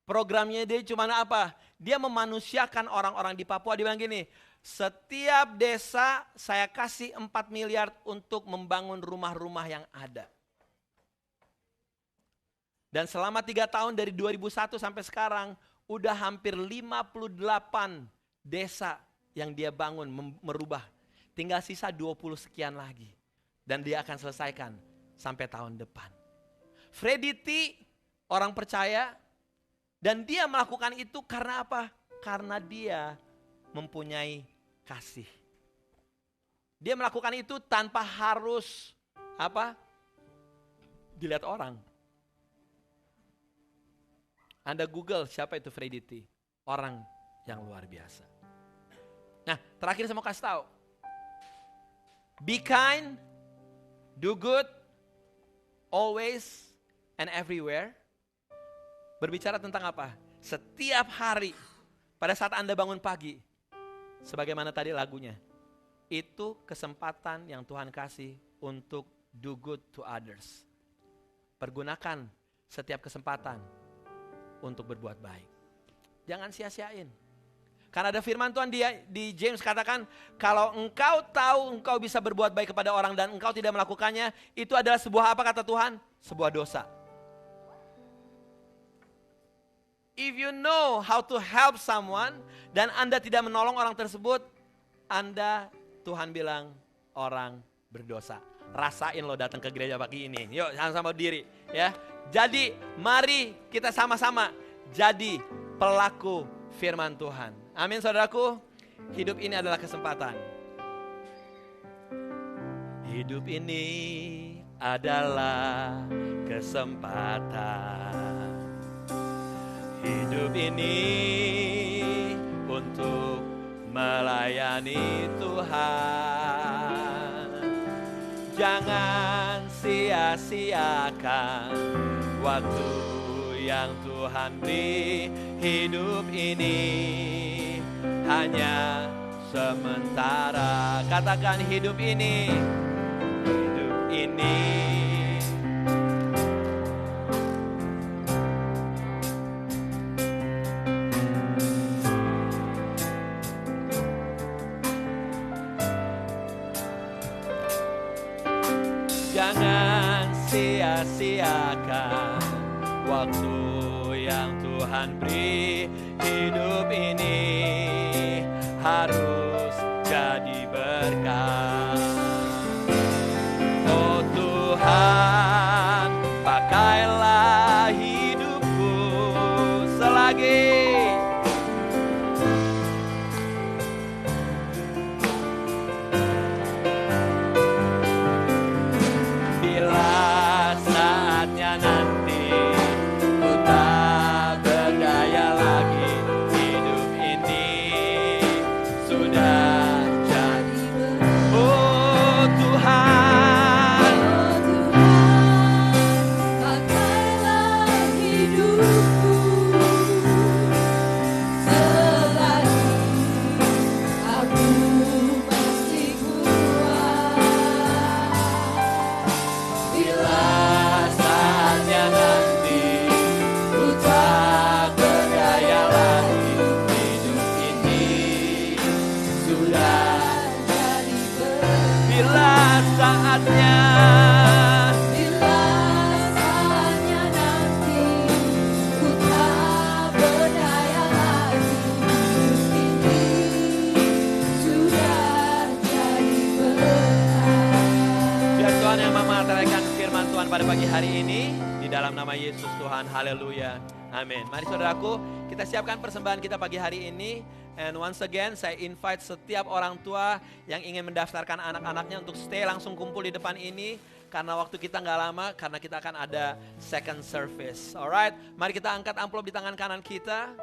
Programnya dia cuma apa? Dia memanusiakan orang-orang di Papua. Dia bilang gini, setiap desa saya kasih 4 miliar untuk membangun rumah-rumah yang ada. Dan selama 3 tahun dari 2001 sampai sekarang, udah hampir 58 desa yang dia bangun merubah. Tinggal sisa 20 sekian lagi. Dan dia akan selesaikan sampai tahun depan. Freddie T orang percaya dan dia melakukan itu karena apa? Karena dia mempunyai kasih. Dia melakukan itu tanpa harus dilihat orang. Anda Google siapa itu Freddy T. Orang yang luar biasa. Nah, terakhir saya mau kasih tahu. Be kind, do good, always and everywhere. Berbicara tentang apa? Setiap hari, pada saat Anda bangun pagi, sebagaimana tadi lagunya, itu kesempatan yang Tuhan kasih untuk do good to others. Pergunakan setiap kesempatan untuk berbuat baik. Jangan sia-siain. Karena ada firman Tuhan di James katakan, kalau engkau tahu engkau bisa berbuat baik kepada orang dan engkau tidak melakukannya, itu adalah sebuah apa kata Tuhan? Sebuah dosa. If you know how to help someone dan Anda tidak menolong orang tersebut, Anda, Tuhan bilang, orang berdosa. Rasain lo datang ke gereja pagi ini. Yuk, sama-sama berdiri ya. Jadi, mari kita sama-sama jadi pelaku firman Tuhan. Amin saudaraku. Hidup ini adalah kesempatan. Hidup ini adalah kesempatan. Hidup ini untuk melayani Tuhan. Jangan sia-siakan waktu yang Tuhan beri. Hidup ini hanya sementara. Katakan hidup ini. Hidup ini. Jangan sia-siakan waktu yang Tuhan beri. Hidup ini harus jadi berkat. Oh Tuhan, pakailah hidupku selagi pada pagi hari ini di dalam nama Yesus Tuhan. Haleluya. Amin. Mari saudaraku, kita siapkan persembahan kita pagi hari ini. And once again, saya invite setiap orang tua yang ingin mendaftarkan anak-anaknya untuk stay langsung kumpul di depan ini. Karena waktu kita nggak lama, karena kita akan ada second service. Alright, mari kita angkat amplop di tangan kanan kita.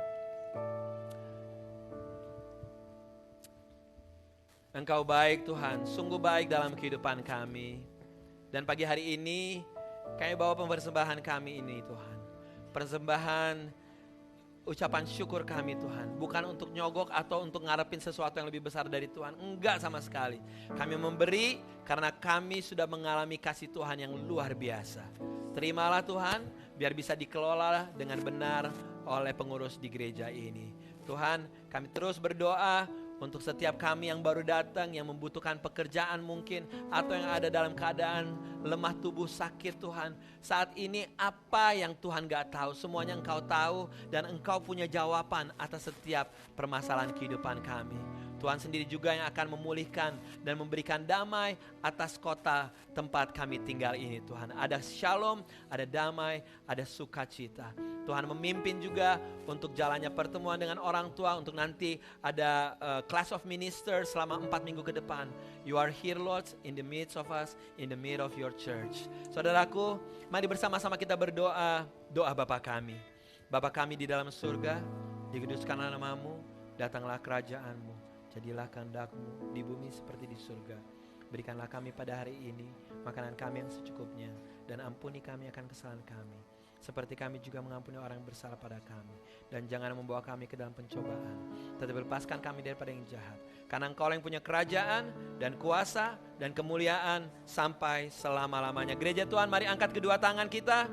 Engkau baik Tuhan, sungguh baik dalam kehidupan kami. Dan pagi hari ini, kami bawa persembahan kami ini Tuhan. Persembahan ucapan syukur kami Tuhan. Bukan untuk nyogok atau untuk ngarepin sesuatu yang lebih besar dari Tuhan. Enggak sama sekali. Kami memberi karena kami sudah mengalami kasih Tuhan yang luar biasa. Terimalah Tuhan, biar bisa dikelola dengan benar oleh pengurus di gereja ini. Tuhan, kami terus berdoa untuk setiap kami yang baru datang, yang membutuhkan pekerjaan mungkin, atau yang ada dalam keadaan lemah tubuh sakit Tuhan. Saat ini apa yang Tuhan gak tahu, semuanya Engkau tahu dan Engkau punya jawaban atas setiap permasalahan kehidupan kami. Tuhan sendiri juga yang akan memulihkan dan memberikan damai atas kota tempat kami tinggal ini Tuhan. Ada shalom, ada damai, ada sukacita. Tuhan memimpin juga untuk jalannya pertemuan dengan orang tua, untuk nanti ada class of ministers selama 4 minggu ke depan. You are here Lord, in the midst of us, in the midst of your church. Saudaraku, mari bersama-sama kita berdoa, doa Bapa kami. Bapa kami di dalam surga, dikuduskanlah namamu, datanglah kerajaanmu. Jadilah kehendak-Mu di bumi seperti di surga. Berikanlah kami pada hari ini makanan kami yang secukupnya, dan ampuni kami akan kesalahan kami, seperti kami juga mengampuni orang yang bersalah pada kami. Dan jangan membawa kami ke dalam pencobaan, tetapi lepaskan kami daripada yang jahat. Karena Engkau yang punya kerajaan dan kuasa dan kemuliaan sampai selama-lamanya. Gereja Tuhan, mari angkat kedua tangan kita.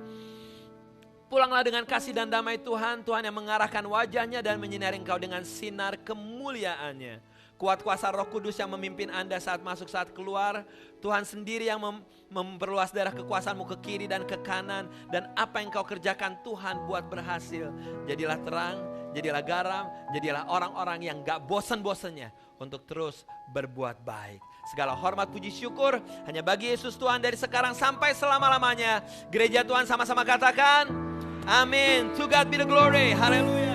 Pulanglah dengan kasih dan damai Tuhan, Tuhan yang mengarahkan wajahnya dan menyinari engkau dengan sinar kemuliaannya. Kuat kuasa Roh Kudus yang memimpin Anda saat masuk, saat keluar. Tuhan sendiri yang memperluas daerah kekuasaan-Mu ke kiri dan ke kanan. Dan apa yang Kau kerjakan Tuhan buat berhasil. Jadilah terang, jadilah garam, jadilah orang-orang yang gak bosan-bosannya untuk terus berbuat baik. Segala hormat, puji, syukur hanya bagi Yesus Tuhan dari sekarang sampai selama-lamanya. Gereja Tuhan sama-sama katakan, amin. To God be the glory. Haleluya.